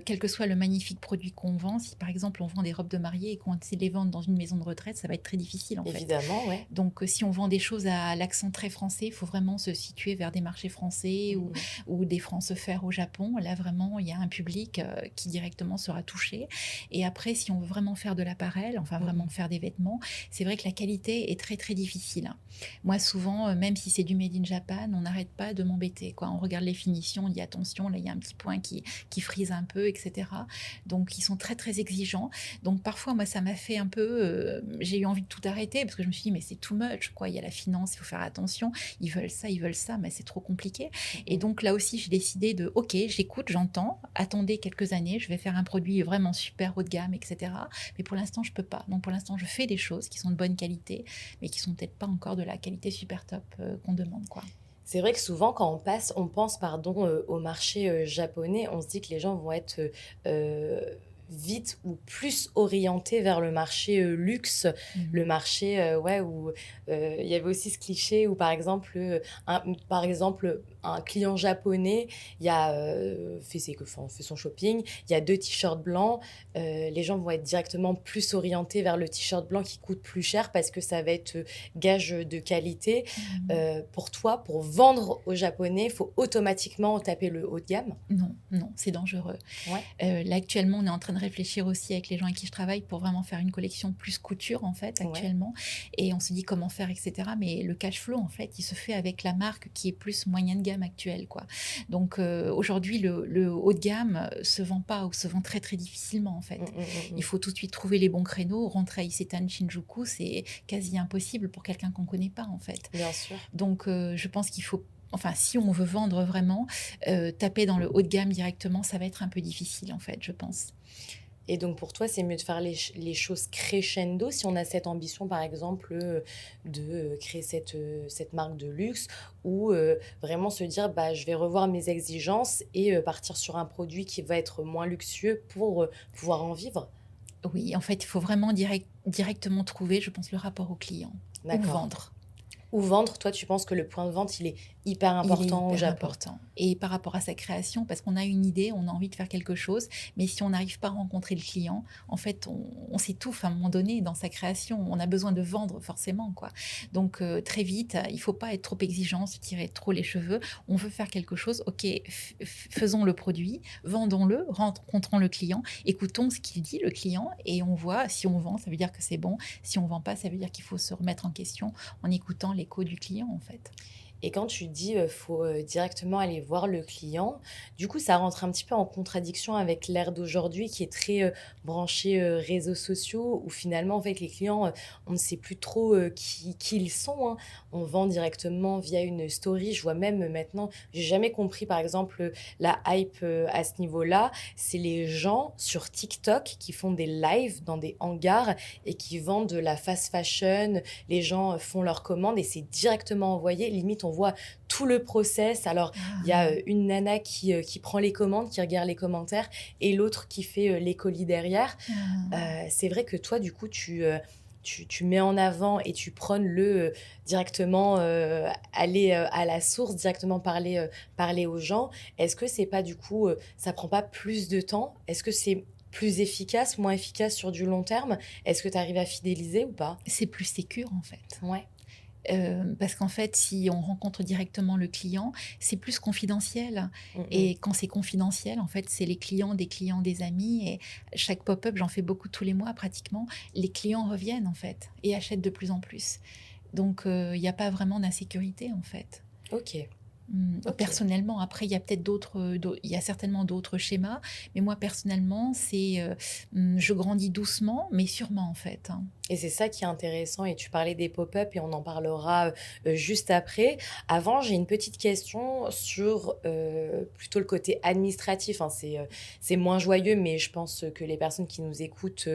Quel que soit le magnifique produit qu'on vend, si par exemple on vend des robes de mariée et qu'on essaie de les vendre dans une maison de retraite, ça va être très difficile en fait. Évidemment, ouais. Donc, si on vend des choses à l'accent très français, il faut vraiment se situer vers des marchés français Mmh mh. ou des France-Faire au Japon. Là, vraiment, il y a un public qui directement sera touché. Et après, si on veut vraiment faire de l'apparel, enfin Mmh vraiment mh. faire des vêtements, c'est vrai que la qualité est très très difficile. Moi, souvent, même si c'est du made in Japan, on n'arrête pas de m'embêter, quoi. On regarde les finitions, on dit attention, là, il y a un petit point qui frise un peu, etc. Donc, ils sont très très exigeants. Donc, parfois, moi, ça m'a fait un peu. J'ai eu envie de tout arrêter parce que je me suis dit, mais c'est too much, quoi. Il y a la finance, il faut faire attention. Ils veulent ça, mais c'est trop compliqué. Mmh Et mh. donc, là aussi, j'ai décidé de, OK, j'écoute, j'entends, attendez quelques années, je vais faire un produit vraiment super haut de gamme, etc. Mais pour l'instant, je peux pas. Donc, pour l'instant, je fais des choses qui sont de bonne qualité, mais qui sont peut-être pas encore de la qualité super top qu'on demande, quoi. C'est vrai que souvent quand on pense pardon, au marché, japonais, on se dit que les gens vont être, vite ou plus orientés vers le marché, luxe, le Mhm. marché, ouais où, il y avait aussi ce cliché où par exemple, un client japonais, il a fait son shopping, il y a 2 t-shirts blancs, les gens vont être directement plus orientés vers le t-shirt blanc qui coûte plus cher parce que ça va être gage de qualité. Mmh. Pour toi, pour vendre aux Japonais, il faut automatiquement taper le haut de gamme? Non, non, c'est dangereux. Ouais, Là, actuellement, on est en train de réfléchir aussi avec les gens avec qui je travaille pour vraiment faire une collection plus couture, en fait, ouais. actuellement. Et on se dit comment faire, et cetera. Mais le cash flow, en fait, il se fait avec la marque qui est plus moyenne gamme actuelle, quoi. Donc, aujourd'hui, le haut de gamme se vend pas ou se vend très, très difficilement, en Mmh, fait. mmh, mmh, Il mmh. faut tout de suite trouver les bons créneaux. Rentrer à Isetan Shinjuku, c'est quasi impossible pour quelqu'un qu'on connaît pas, en fait. Bien sûr. Donc, je pense qu'il faut, enfin, si on veut vendre vraiment, taper dans le haut de gamme directement, ça va être un peu difficile, en fait, je pense. Et donc pour toi, c'est mieux de faire les choses crescendo si on a cette ambition, par exemple, de, créer cette marque de luxe ou vraiment se dire: «Bah, je vais revoir mes exigences et partir sur un produit qui va être moins luxueux pour, pouvoir en vivre». Oui, en fait, il faut vraiment directement trouver, je pense, le rapport au client ou D'accord. vendre. Ou vendre, toi, tu penses que le point de vente, il est hyper Il est important au hyper Japon? important et par rapport à sa création, parce qu'on a une idée, on a envie de faire quelque chose, mais si on n'arrive pas à rencontrer le client, en fait, on s'étouffe à un moment donné dans sa création. On a besoin de vendre forcément, quoi. Donc, très vite, il faut pas être trop exigeant, se tirer trop les cheveux. On veut faire quelque chose, OK, faisons le produit, vendons-le, rencontrons le client, écoutons ce qu'il dit, le client, et on voit si on vend, ça veut dire que c'est bon. Si on vend pas, ça veut dire qu'il faut se remettre en question en écoutant l'écho du client, en fait. Et quand tu dis, faut, directement aller voir le client, du coup, ça rentre un petit peu en contradiction avec l'ère d'aujourd'hui qui est très, branchée, réseaux sociaux où finalement, en fait, les clients, on ne sait plus trop, qui ils sont, hein. On vend directement via une story. Je vois même, maintenant, j'ai jamais compris, par exemple, la hype, à ce niveau-là. C'est les gens sur TikTok qui font des lives dans des hangars et qui vendent de la fast fashion. Les gens, font leurs commandes et c'est directement envoyé. Limite, on voit tout le process. Alors, il y a, Ah! une nana qui prend les commandes, qui regarde les commentaires et l'autre qui fait, les colis derrière. Ah! C'est vrai que toi, du coup, tu mets en avant et tu prônes directement, aller, à la source, directement parler aux gens. Est-ce que c'est pas du coup, ça prend pas plus de temps? Est-ce que c'est plus efficace, moins efficace sur du long terme? Est-ce que tu arrives à fidéliser ou pas? C'est plus sécure, en fait. Ouais. Parce qu'en fait, si on rencontre directement le client, c'est plus confidentiel, Mmh mh. et quand c'est confidentiel, en fait, c'est les clients, des amis, et chaque pop-up, j'en fais beaucoup tous les mois pratiquement, les clients reviennent, en fait, et achètent de plus en plus. Donc, il y a pas vraiment d'insécurité, en fait. OK, OK. Personnellement, après, il y a peut-être il y a certainement d'autres schémas, mais moi, personnellement, je grandis doucement, mais sûrement, en fait, hein. Et c'est ça qui est intéressant et tu parlais des pop-up et on en parlera, juste après. Avant, j'ai une petite question sur, plutôt le côté administratif, hein. C'est moins joyeux, mais je pense que les personnes qui nous écoutent,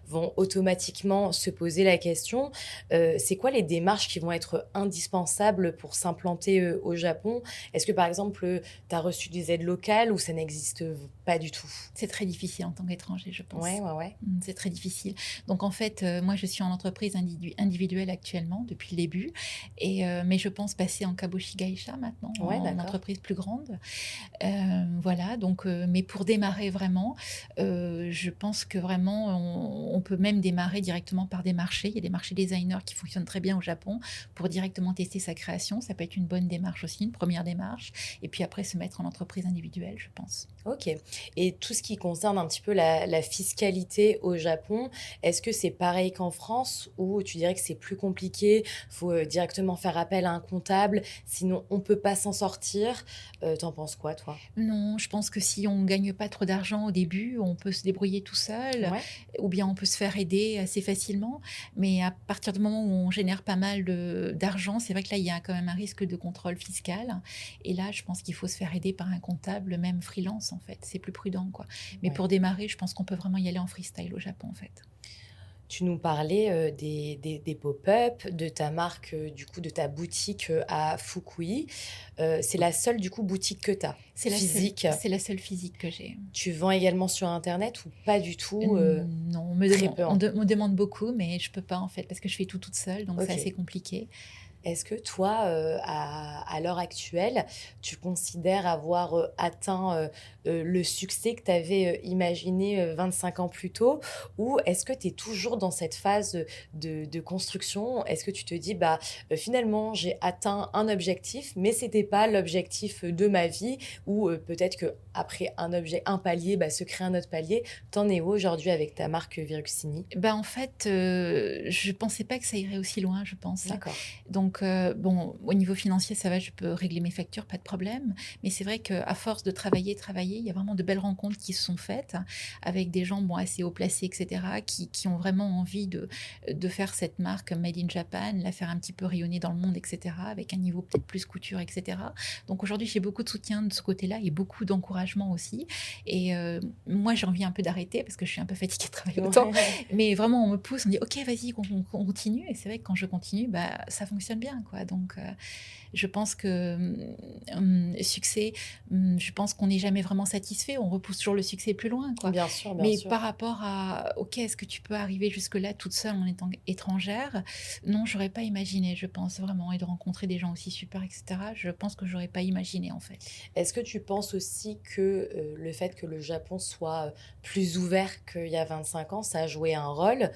vont automatiquement se poser la question. C'est quoi les démarches qui vont être indispensables pour s'implanter, au Japon? Est-ce que, par exemple, tu as reçu des aides locales ou ça n'existe pas du tout? C'est très difficile en tant qu'étranger, je Ouais, pense. ouais, ouais. C'est très difficile. Donc en fait, moi je suis en entreprise individuelle actuellement depuis le début, mais je pense passer en kabushi gaisha maintenant, Ouais, en d'accord. entreprise plus grande. Voilà, donc mais pour démarrer vraiment, je pense que vraiment on peut même démarrer directement par des marchés. Il y a des marchés designers qui fonctionnent très bien au Japon pour directement tester sa création. Ça peut être une bonne démarche aussi, une première démarche, et puis après se mettre en entreprise individuelle, je pense. OK, et tout ce qui concerne un petit peu la fiscalité au Japon, est-ce que c'est pareil qu'en France ou tu dirais que c'est plus compliqué? Faut, directement faire appel à un comptable, sinon on peut pas s'en sortir? Tu penses quoi toi? Non, je pense que si on gagne pas trop d'argent au début, on peut se débrouiller tout seul, Ouais? ou bien on peut se faire aider assez facilement. Mais à partir du moment où on génère pas mal d'argent, c'est vrai que là, il y a quand même un risque de contrôle fiscal. Et là, je pense qu'il faut se faire aider par un comptable, même freelance, en fait. C'est plus prudent, quoi. Mais Ouais. pour démarrer, je pense qu'on peut vraiment y aller en freestyle au Japon, en fait. Tu nous parlais, des pop-up, de ta marque, du coup de ta boutique, à Fukui. C'est la seule du coup boutique que tu as, physique? C'est la seule physique que j'ai. Tu vends également sur internet ou pas du tout? Non, Très peu, hein? on me demande beaucoup, mais je peux pas, en fait, parce que je fais tout toute seule, donc c'est assez OK. compliqué. Est-ce que toi, à l'heure actuelle, tu considères avoir, atteint, le succès que tu avais, imaginé, 25 ans plus tôt? Ou est-ce que tu es toujours dans cette phase, de construction? Est-ce que tu te dis: «Bah, finalement, j'ai atteint un objectif, mais c'était pas l'objectif, de ma vie» ou, peut-être qu'après un palier, bah, se crée un autre palier? T'en es où aujourd'hui avec ta marque, Viruxini? Bah, en fait, je pensais pas que ça irait aussi loin, je pense. D'accord. Donc, bon, au niveau financier, ça va, je peux régler mes factures, pas de problème. Mais c'est vrai qu'à force de travailler, il y a vraiment de belles rencontres qui se sont faites avec des gens, bon, assez haut placés, et cetera, qui ont vraiment envie de faire cette marque made in Japan, la faire un petit peu rayonner dans le monde, et cetera, avec un niveau peut-être plus couture, et cetera. Donc aujourd'hui, j'ai beaucoup de soutien de ce côté-là et beaucoup d'encouragement aussi. Et moi, j'ai envie un peu d'arrêter parce que je suis un peu fatiguée de travailler autant. Ouais. Mais vraiment, on me pousse, on dit: «OK, vas-y, qu'on continue» et c'est vrai que quand je continue, bah, ça fonctionne bien, quoi. Donc je pense que, succès, je pense qu'on n'est jamais vraiment satisfait. On repousse toujours le succès plus loin, quoi. Bien sûr, bien Mais sûr. par rapport à OK, est-ce que tu peux arriver jusque-là toute seule en étant étrangère? Non, j'aurais pas imaginé, je pense vraiment et de rencontrer des gens aussi super et cetera, je pense que j'aurais pas imaginé, en fait. Est-ce que tu penses aussi que, le fait que le Japon soit, plus ouvert qu'il y a 25 ans, ça a joué un rôle?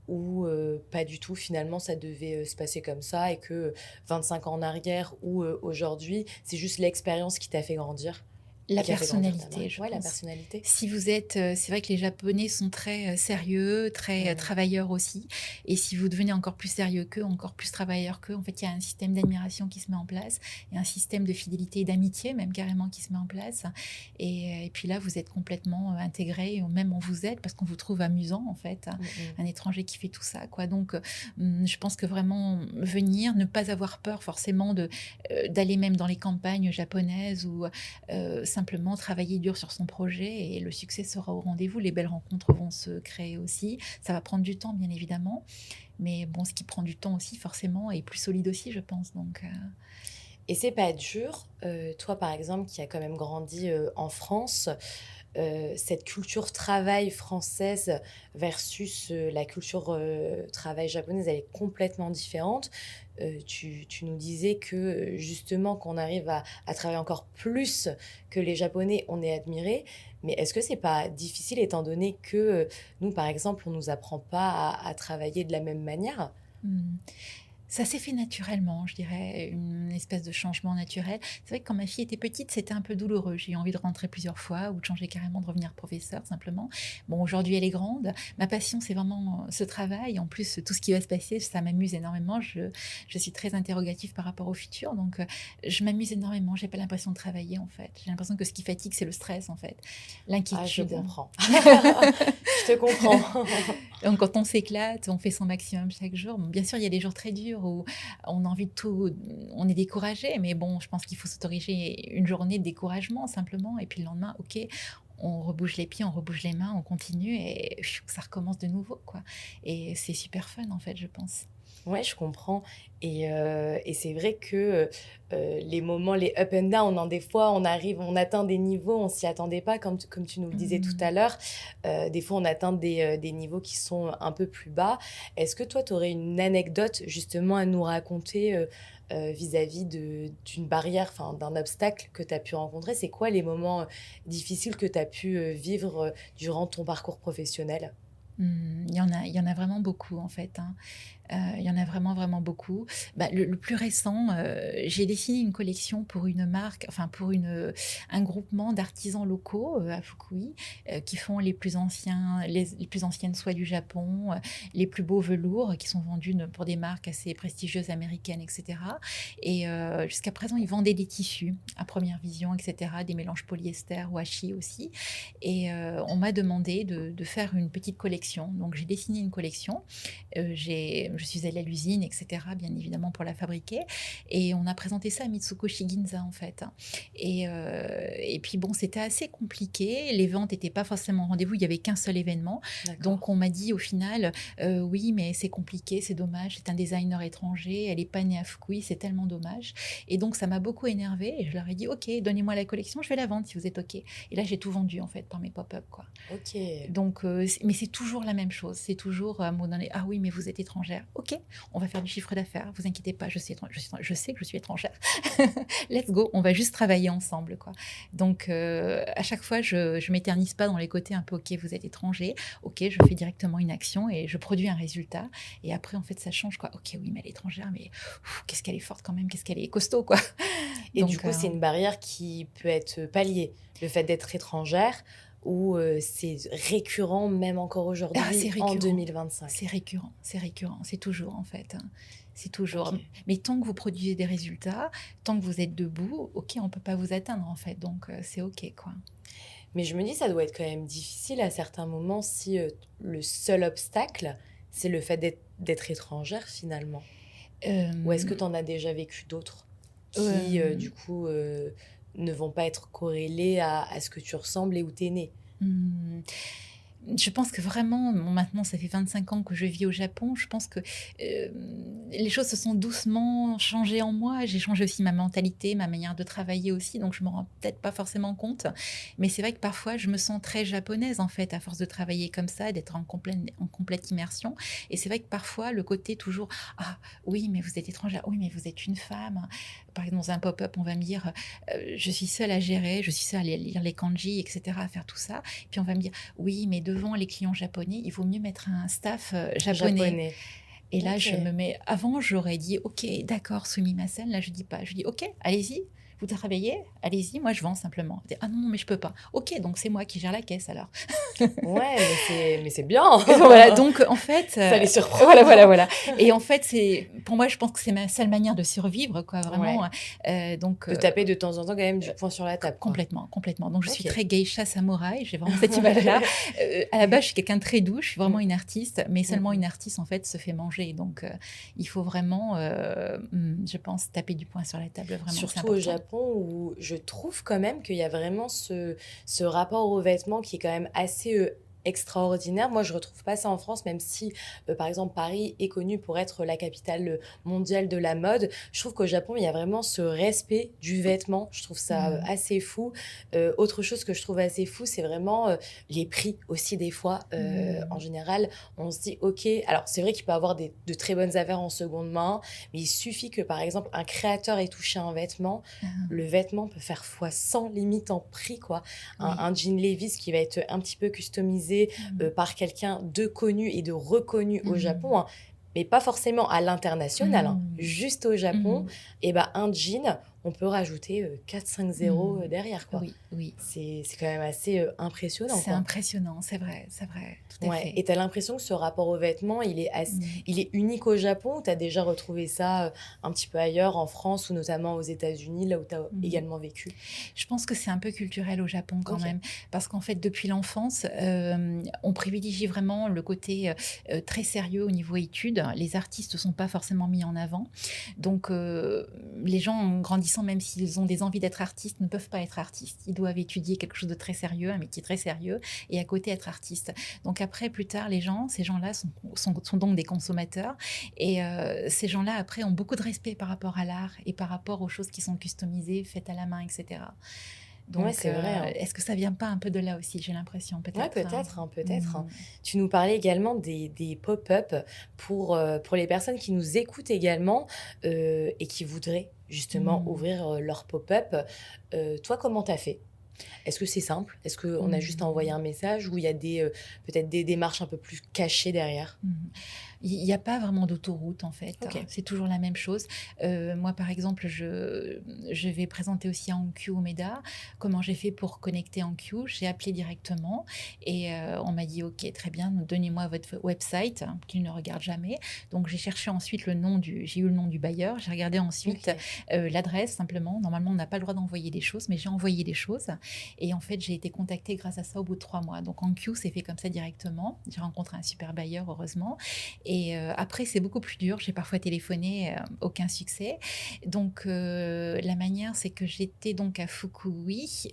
Ou, pas du tout, finalement, ça devait, se passer comme ça et que, 25 ans en arrière ou, aujourd'hui, c'est juste l'expérience qui t'a fait grandir? La Qui a fait grandir ta personnalité, marque? je Ouais, la pense. personnalité. Si vous êtes, c'est vrai que les Japonais sont très, sérieux, très, Mmh. travailleurs aussi et si vous devenez encore plus sérieux qu'eux, encore plus travailleurs qu'eux, en fait, il y a un système d'admiration qui se met en place et un système de fidélité et d'amitié même carrément qui se met en place et puis là, vous êtes complètement, intégrés, ou même on vous aide parce qu'on vous trouve amusant, en fait, Mmh mh. un étranger qui fait tout ça, quoi donc je pense que vraiment venir, ne pas avoir peur forcément d'aller même dans les campagnes japonaises ou simplement travailler dur sur son projet et le succès sera au rendez-vous. Les belles rencontres vont se créer aussi. Ça va prendre du temps, bien évidemment. Mais bon, ce qui prend du temps aussi, forcément, est plus solide aussi, je pense. Donc, Et c'est pas dur, toi, par exemple, qui as quand même grandi, en France, cette culture travail française versus, la culture, travail japonaise, elle est complètement différente. Tu nous disais que, justement, qu'on arrive à travailler encore plus que les Japonais, on est admiré. Mais est-ce que c'est pas difficile étant donné que, nous, par exemple, on nous apprend pas à travailler de la même manière? mmh. Ça s'est fait naturellement, je dirais, une espèce de changement naturel. C'est vrai que quand ma fille était petite, c'était un peu douloureux. J'ai eu envie de rentrer plusieurs fois ou de changer carrément, de revenir professeur simplement. Bon, aujourd'hui, elle est grande. Ma passion, c'est vraiment ce travail. En plus, tout ce qui va se passer, ça m'amuse énormément. Je suis très interrogative par rapport au futur. Donc, je m'amuse énormément. J'ai pas l'impression de travailler, en fait. J'ai l'impression que ce qui fatigue, c'est le stress, en fait. Ah, je L'inquiétude. comprends. Je te comprends. Donc quand on s'éclate, on fait son maximum chaque jour. Bon, bien sûr, il y a des jours très durs où on a envie de tout, on est découragé, mais bon, je pense qu'il faut s'autoriser une journée de découragement simplement, et puis le lendemain, OK, on rebouge les pieds, on rebouge les mains, on continue et ça recommence de nouveau, quoi. Et c'est super fun, en fait, je pense. Ouais, je comprends et c'est vrai que, les moments, les up and down, hein, des fois, on atteint des niveaux, on s'y attendait pas comme tu nous le disais tout Mmh. à l'heure. Des fois, on atteint des niveaux qui sont un peu plus bas. Est-ce que toi, tu aurais une anecdote justement à nous raconter, vis-à-vis d'une barrière, enfin, d'un obstacle que tu as pu rencontrer? C'est quoi les moments, difficiles que tu as pu, vivre, durant ton parcours professionnel? Il y en a vraiment beaucoup, en fait, hein. Il y en a vraiment, vraiment beaucoup. Bah, le plus récent, j'ai dessiné une collection pour une marque, enfin pour un groupement d'artisans locaux, à Fukui, qui font les plus anciennes soies du Japon, les plus beaux velours qui sont vendus pour des marques assez prestigieuses américaines, et cetera et jusqu'à présent, ils vendaient des tissus à première vision, et cetera, des mélanges polyester, washi aussi et on m'a demandé de faire une petite collection. Donc j'ai dessiné une collection, je suis allée à l'usine, et cetera, bien évidemment, pour la fabriquer et on a présenté ça à Mitsukoshi Ginza, en fait, hein et puis bon, c'était assez compliqué. Les ventes n'étaient pas forcément au rendez-vous, il y avait qu'un seul événement. D'accord. Donc on m'a dit au final: «Oui, mais c'est compliqué, c'est dommage, c'est un designer étranger, elle est pas née à Fukui, c'est tellement dommage» et donc ça m'a beaucoup énervée et je leur ai dit: «OK, donnez-moi la collection, je vais la vendre si vous êtes OK» et là, j'ai tout vendu, en fait, par mes pop-up, quoi. OK. Donc, mais c'est toujours toujours la même chose. C'est toujours à un moment donné, ah oui, mais vous êtes étrangère. Ok, on va faire du chiffre d'affaires. Vous inquiétez pas, je sais que je suis étrangère. Let's go, on va juste travailler ensemble, quoi. Donc, à chaque fois, je m'éternise pas dans les côtés un peu, ok, vous êtes étranger. Ok, je fais directement une action et je produis un résultat. Et après, en fait, ça change, quoi. Ok, oui, mais elle est étrangère, mais qu'est-ce qu'elle est forte quand même, qu'est-ce qu'elle est costaud, quoi. Et du Donc, coup, c'est une barrière qui peut être palliée, le fait d'être étrangère, ou c'est récurrent même encore c'est aujourd'hui en récurrent. 2025. C'est récurrent, c'est toujours en fait, hein. C'est toujours. Ok. Mais tant que vous produisez des résultats, tant que vous êtes debout, ok, on peut pas vous atteindre en fait, donc c'est ok, quoi. Mais je me dis, ça doit être quand même difficile à certains moments si le seul obstacle, c'est le fait d'être étrangère finalement. Ou est-ce que Euh, tu en as déjà vécu d'autres qui, euh, du coup, ne vont pas être corrélés à ce que tu ressembles et où tu es né? hmm, Je pense que vraiment, bon, maintenant, ça fait 25 ans que je vis au Japon. Je pense que les choses se sont doucement changées en moi. J'ai changé aussi ma mentalité, ma manière de travailler aussi. Donc, je me rends peut-être pas forcément compte. Mais c'est vrai que parfois, je me sens très japonaise, en fait, à force de travailler comme ça, d'être en complète immersion. Et c'est vrai que parfois, le côté toujours, ah oui, mais vous êtes étrangère. Oui, mais vous êtes une femme. Par exemple, dans un pop-up, on va me dire, je suis seule à gérer, je suis seule à lire les kanji, etc., à faire tout ça. Puis on va me dire, oui, mais devant les clients japonais, il vaut mieux mettre un staff japonais. Japonais. Et là, Ok. je me mets. Avant, j'aurais dit, OK, d'accord, Sumimasen. Là, je dis pas. Je dis, OK, allez-y, vous travaillez, allez-y, moi, je vends simplement. Ah non, mais je peux pas. OK, donc c'est moi qui gère la caisse alors. Ouais, mais c'est bien. Voilà, donc en fait, Ça les surprend. voilà. Et en fait, pour moi, je pense que c'est ma seule manière de survivre, quoi, vraiment. Ouais. Donc, De taper de temps en temps quand même du poing sur la table, quoi. complètement, complètement. Donc, je suis Ok. très geisha samouraï, j'ai vraiment cette image-là. À la base, je suis quelqu'un de très doux, je suis vraiment une artiste, mais seulement une artiste, en fait, se fait manger. Donc, il faut vraiment, je pense, taper du poing sur la table, vraiment, c'est Surtout important. au Japon, où je trouve quand même qu'il y a vraiment ce rapport aux vêtements qui est quand même assez extraordinaire. Moi, je retrouve pas ça en France, même si, par exemple, Paris est connu pour être la capitale mondiale de la mode. Je trouve qu'au Japon, il y a vraiment ce respect du vêtement. Je trouve ça Mm. assez fou. Autre chose que je trouve assez fou, c'est vraiment les prix aussi des fois. En Mm. général, on se dit, OK, alors c'est vrai qu'il peut y avoir de très bonnes affaires en seconde main, mais il suffit que, par exemple, un créateur ait touché un vêtement, Ah, le vêtement peut faire fois 100 limite en prix, quoi. Un, oui. un jean Levi's qui va être un petit peu customisé Mm. par quelqu'un de connu et de reconnu au Mm. Japon, hein, mais pas forcément à l'international, hein, Mm. juste au Japon, Mm. et ben un jean, on peut rajouter 4-5 zéros Mm. derrière, quoi. Oui, oui. C'est quand même assez impressionnant, C'est quoi. impressionnant, c'est vrai, tout à Ouais. fait. Et t'as l'impression que ce rapport aux vêtements, Mm. il est unique au Japon, ou t'as déjà retrouvé ça un petit peu ailleurs, en France ou notamment aux États-Unis, là où t'as Mm. également vécu? Je pense que c'est un peu culturel au Japon quand Ok. même, parce qu'en fait, depuis l'enfance, on privilégie vraiment le côté très sérieux au niveau études. Les artistes ne sont pas forcément mis en avant. Donc, les gens, en grandissant, même s'ils ont des envies d'être artistes, ne peuvent pas être artistes. Ils doivent étudier quelque chose de très sérieux, un métier très sérieux, et à côté être artiste. Donc après, plus tard, ces gens-là sont donc des consommateurs. Et ces gens-là, après, ont beaucoup de respect par rapport à l'art et par rapport aux choses qui sont customisées, faites à la main, etc. Ouais, Donc, c'est vrai, hein. est-ce que ça vient pas un peu de là aussi, j'ai l'impression, Ouais, peut-être, hein. peut-être, hein, peut-être, hein. Mm. Tu nous parlais également des pop-up pour les personnes qui nous écoutent également et qui voudraient justement Mm. ouvrir leur pop-up. Toi, comment t'as fait? Est-ce que c'est simple? Est-ce qu'on a juste envoyé Mm. un message ou il y a peut-être des démarches un peu plus cachées derrière? Mm. Il n'y a pas vraiment d'autoroute en fait, Ok. hein. C'est toujours la même chose. Moi par exemple, je vais présenter aussi à Hankyu Umeda. Comment j'ai fait pour connecter Hankyu? J'ai appelé directement et on m'a dit ok, très bien, donnez-moi votre website, hein, qu'il ne regarde jamais. Donc j'ai cherché ensuite j'ai eu le nom du bailleur, j'ai regardé ensuite Ok. l'adresse simplement. Normalement on n'a pas le droit d'envoyer des choses, mais j'ai envoyé des choses et en fait j'ai été contactée grâce à ça au bout de 3 mois. Donc Hankyu s'est fait comme ça directement. J'ai rencontré un super bailleur heureusement. Et après, c'est beaucoup plus dur. J'ai parfois téléphoné, aucun succès. Donc, la manière, c'est que j'étais donc à Fukui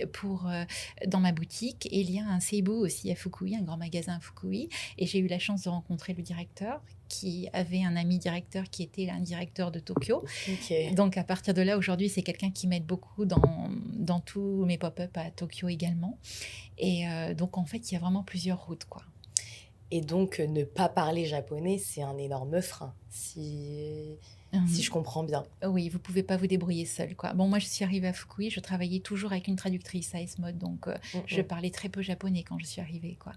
dans ma boutique. Et il y a un Seibu aussi à Fukui, un grand magasin à Fukui. Et j'ai eu la chance de rencontrer le directeur qui avait un ami directeur qui était un directeur de Tokyo. Ok. Donc, à partir de là, aujourd'hui, c'est quelqu'un qui m'aide beaucoup dans tous mes pop-up à Tokyo également. Et donc, en fait, il y a vraiment plusieurs routes, quoi. Et donc, ne pas parler japonais, c'est un énorme frein, si je Hem, comprends bien. oui, vous pouvez pas vous débrouiller seul, quoi. Bon, moi, je suis arrivée à Fukui, je travaillais toujours avec une traductrice à S-Mode, donc Mmh je mh. parlais très peu japonais quand je suis arrivée, quoi.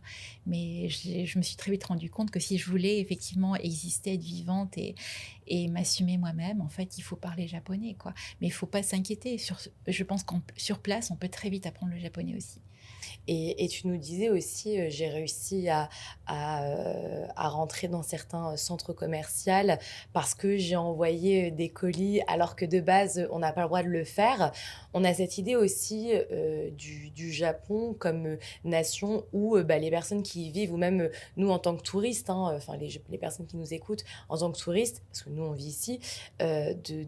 Mais je me suis très vite rendu compte que si je voulais effectivement exister, être vivante et m'assumer moi-même, en fait, il faut parler japonais, quoi. Mais il faut pas s'inquiéter. Je pense qu'en sur place, on peut très vite apprendre le japonais aussi. Et tu nous disais aussi, j'ai réussi à rentrer dans certains, centres commerciaux parce que j'ai envoyé, des colis alors que de base, on n'a pas le droit de le faire. On a cette idée aussi, du Japon comme, nation où, bah, les personnes qui y vivent ou même, nous en tant que touristes, hein, enfin les personnes qui nous écoutent en tant que touristes, parce que nous on vit ici, de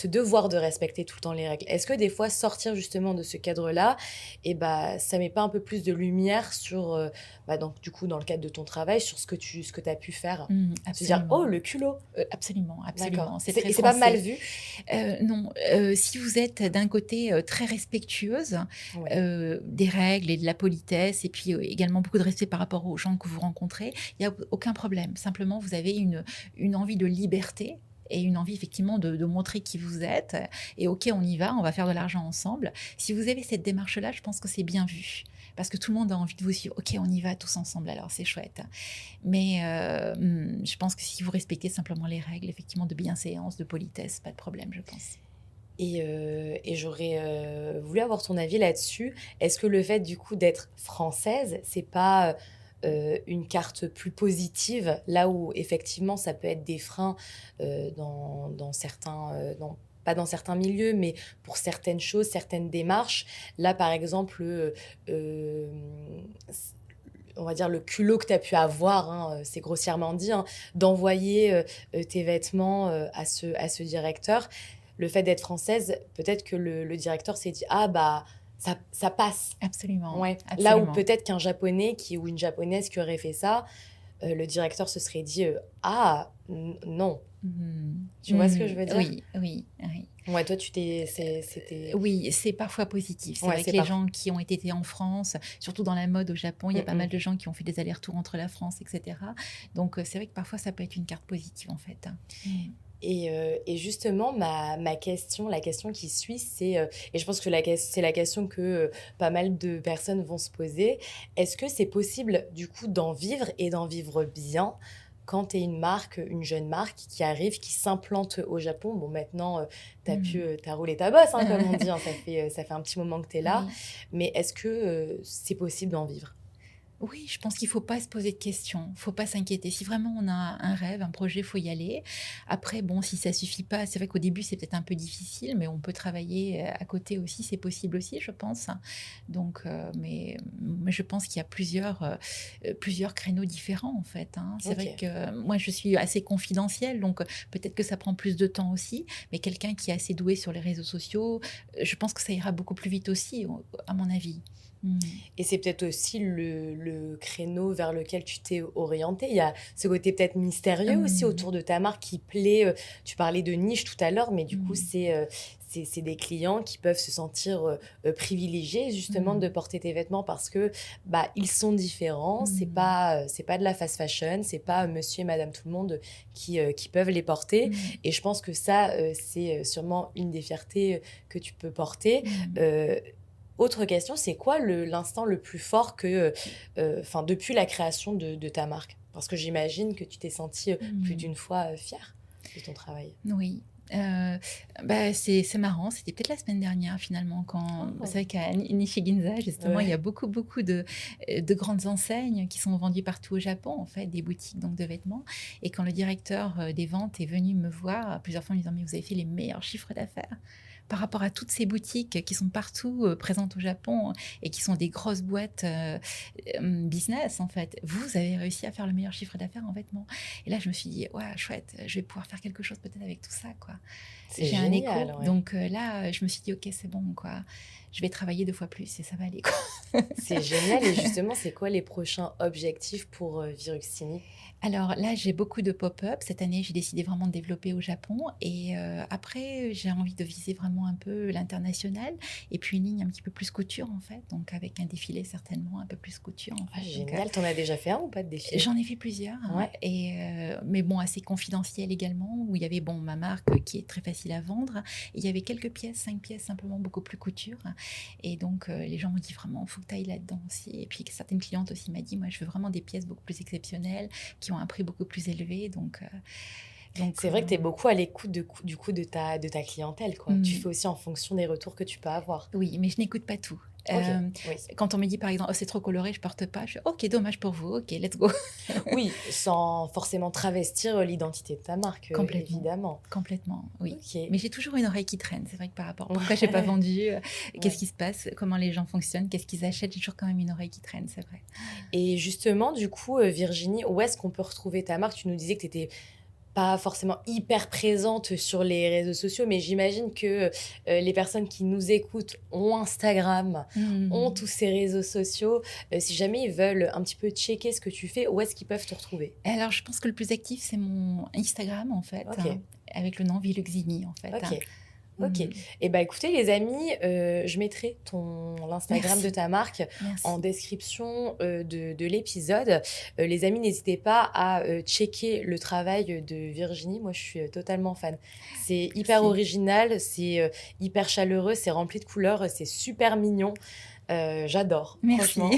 devoir de respecter tout le temps les règles. Est-ce que des fois sortir justement de ce cadre-là, et bah, ça met pas un peu plus de lumière sur, bah, donc du coup, dans le cadre de ton travail, sur ce que tu as pu faire? Se dire: «Oh, Absolument. le culot!» Absolument, D'accord. absolument. C'est C'est très et c'est pas mal français. vu? Non, si vous êtes d'un côté, très respectueuse, Ouais. des règles et de la politesse et puis, également beaucoup de respect par rapport aux gens que vous rencontrez, il y a aucun problème. Simplement, vous avez une envie de liberté et une envie effectivement de montrer qui vous êtes et OK, on va faire de l'argent ensemble. Si vous avez cette démarche-là, je pense que c'est bien vu. Parce que tout le monde a envie de vous suivre. OK, on y va tous ensemble alors, c'est chouette. Mais, je pense que si vous respectez simplement les règles, effectivement, de bienséance, de politesse, pas de problème, je pense. Et j'aurais, voulu avoir ton avis là-dessus. Est-ce que le fait, du coup, d'être française, c'est pas, une carte plus positive? Là où effectivement ça peut être des freins, dans certains, pas dans certains milieux, mais pour certaines choses, certaines démarches. Là, par exemple, s on va dire le culot que tu as pu avoir, hein, c'est grossièrement dit, hein, d'envoyer, tes vêtements, à ce directeur. Le fait d'être française, peut-être que le directeur s'est dit: «Ah bah, ça passe». Absolument, Ouais. Là où absolument. peut-être qu'un japonais ou une japonaise qui aurait fait ça, le directeur se serait dit, «Ah, non». Mmh Tu vois ce que je veux dire? Oui, oui, oui. Ouais, toi tu t'es c'était Oui, c'est parfois positif. C'est ouais, vrai que c'est les parf gens qui ont été en France, surtout dans la mode au Japon, il y a mmh pas mal mh. de gens qui ont fait des allers-retours entre la France et cetera. Donc, c'est vrai que parfois ça peut être une carte positive, en fait, hein. Et justement ma question, la question qui suit, c'est, et je pense que c'est la question que, pas mal de personnes vont se poser. Est-ce que c'est possible du coup d'en vivre et d'en vivre bien quand tu es une marque, une jeune marque qui arrive, qui s'implante au Japon? Bon maintenant, Mmh. tu roulé ta bosse, hein, comme on dit, hein, ça fait un petit moment que tu es là. Oui. Mais est-ce que, c'est possible d'en vivre? Oui, je pense qu'il faut pas se poser de questions, faut pas s'inquiéter. Si vraiment on a un rêve, un projet, faut y aller. Après, bon, si ça suffit pas, c'est vrai qu'au début, c'est peut-être un peu difficile, mais on peut travailler, à côté aussi, c'est possible aussi, je pense. Donc, mais je pense qu'il y a plusieurs créneaux différents, en fait, hein. C'est vrai OK. que moi, je suis assez confidentielle, donc, peut-être que ça prend plus de temps aussi, mais quelqu'un qui est assez doué sur les réseaux sociaux, je pense que ça ira beaucoup plus vite aussi, à mon avis. Mmh. Et c'est peut-être aussi le créneau vers lequel tu t'es orientée. Il y a ce côté peut-être mystérieux aussi Mmh. autour de ta marque qui plaît, tu parlais de niche tout à l'heure, mais du coup, Mmh. c'est des clients qui peuvent se sentir, privilégiés justement de Mmh. porter tes vêtements parce que, bah, ils sont différents. Mmh. C'est pas de la fast fashion, c'est pas, monsieur et madame tout le monde qui peuvent les porter, Mmh. et je pense que ça, c'est, sûrement une des fiertés, que tu peux porter. Mmh. Heu Autre question, c'est quoi l'instant le plus fort que, enfin, depuis la création de ta marque? Parce que j'imagine que tu t'es sentie, plus Mmh. d'une fois, fière de ton travail? Oui, heu, bah, c'est marrant, c'était peut-être la semaine dernière finalement quand c'est Oh! vrai qu'à Nishiginza justement, il y a Ouais. beaucoup, beaucoup de grandes enseignes qui sont vendues partout au Japon en fait, des boutiques donc de vêtements et quand le directeur, des ventes est venu me voir plusieurs fois en me disant: «Mais vous avez fait les meilleurs chiffres d'affaires par rapport à toutes ces boutiques qui sont partout, présentes au Japon et qui sont des grosses boîtes, business en fait. Vous avez réussi à faire le meilleur chiffre d'affaires en vêtements». Et là, je me suis dit: «Ouais, chouette, je vais pouvoir faire quelque chose peut-être avec tout ça, quoi». C'est J'ai un génial, écho, ouais. donc là, je me suis dit: «OK, c'est bon, quoi. Je vais travailler 2 fois plus et ça va aller, quoi». C'est génial, et justement, c'est quoi les prochains objectifs pour, Viruxini? Alors là, j'ai beaucoup de pop-up. Cette année, j'ai décidé vraiment de développer au Japon et après, j'ai envie de viser vraiment vraiment un peu l'international. Et puis une ligne un petit peu plus couture, en fait. Donc avec un défilé certainement un peu plus couture, en fait. Génial. T'en as déjà fait un ou pas de défilé? J'en ai fait plusieurs, hein, Ouais. mais bon, assez confidentiel également, où il y avait ma marque qui est très facile à vendre. Et il y avait quelques pièces, 5 pièces simplement beaucoup plus couture. Et donc, les gens m'ont dit vraiment, il faut que tu ailles là-dedans aussi. Et puis, certaines clientes aussi m'ont dit, moi, je veux vraiment des pièces beaucoup plus exceptionnelles, qui ont un prix beaucoup plus élevé. Donc C'est vrai que tu es beaucoup à l'écoute du coup de ta clientèle, quoi. Tu fais aussi en fonction des retours que tu peux avoir. Oui, mais je n'écoute pas tout. Oui. Quand on me dit par exemple, oh, c'est trop coloré, je porte pas, je fais ok, dommage pour vous, ok, let's go. Oui, sans forcément travestir l'identité de ta marque, Complètement. évidemment. Complètement, oui. Ok. Mais j'ai toujours une oreille qui traîne. C'est vrai que par rapport, pourquoi j'ai pas vendu, qu'est-ce Ouais. qui se passe, comment les gens fonctionnent, qu'est-ce qu'ils achètent, j'ai toujours quand même une oreille qui traîne, c'est vrai. Et justement, du coup, Virginie, où est-ce qu'on peut retrouver ta marque? Tu nous disais que tu étais pas forcément hyper présente sur les réseaux sociaux, mais j'imagine que les personnes qui nous écoutent ont Instagram, ont tous ces réseaux sociaux. Si jamais ils veulent un petit peu checker ce que tu fais, où est-ce qu'ils peuvent te retrouver? Alors, je pense que le plus actif, c'est mon Instagram, en fait, Ok. avec le nom Viluxini, en fait. Ok. Ok. Et bah écoutez les amis, je mettrai l'Instagram Merci. de ta marque Merci. en description de l'épisode. Les amis, n'hésitez pas à checker le travail de Virginie. Moi, je suis totalement fan. C'est hyper Merci. original, c'est hyper chaleureux, c'est rempli de couleurs, c'est super mignon. J'adore, Merci. franchement.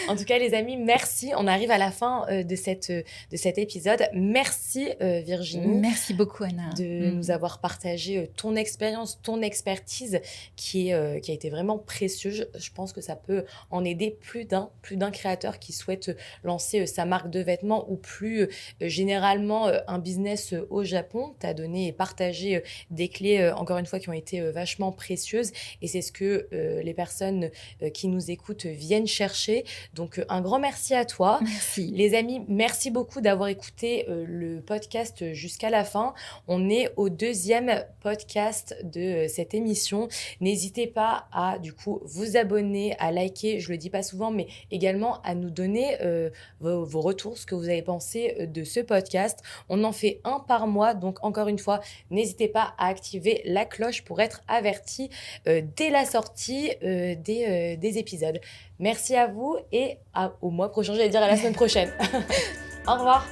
En tout cas, les amis, merci. On arrive à la fin de cet épisode. Merci, Virginie. Merci beaucoup, Anna. De nous avoir partagé ton expérience, ton expertise qui a été vraiment précieuse. Je pense que ça peut en aider plus d'un créateur qui souhaite lancer sa marque de vêtements ou plus généralement un business au Japon. Tu as donné et partagé des clés, encore une fois, qui ont été vachement précieuses et c'est ce que les personnes qui nous écoutent viennent chercher. Donc, un grand merci à toi. Merci. Les amis, merci beaucoup d'avoir écouté le podcast jusqu'à la fin. On est au 2e podcast de cette émission. N'hésitez pas à, du coup, vous abonner, à liker, je le dis pas souvent, mais également à nous donner vos retours, ce que vous avez pensé de ce podcast. On en fait un par mois, donc encore une fois, n'hésitez pas à activer la cloche pour être averti dès la sortie des épisodes. Merci à vous et au mois prochain, j'allais dire à la semaine prochaine. Au revoir.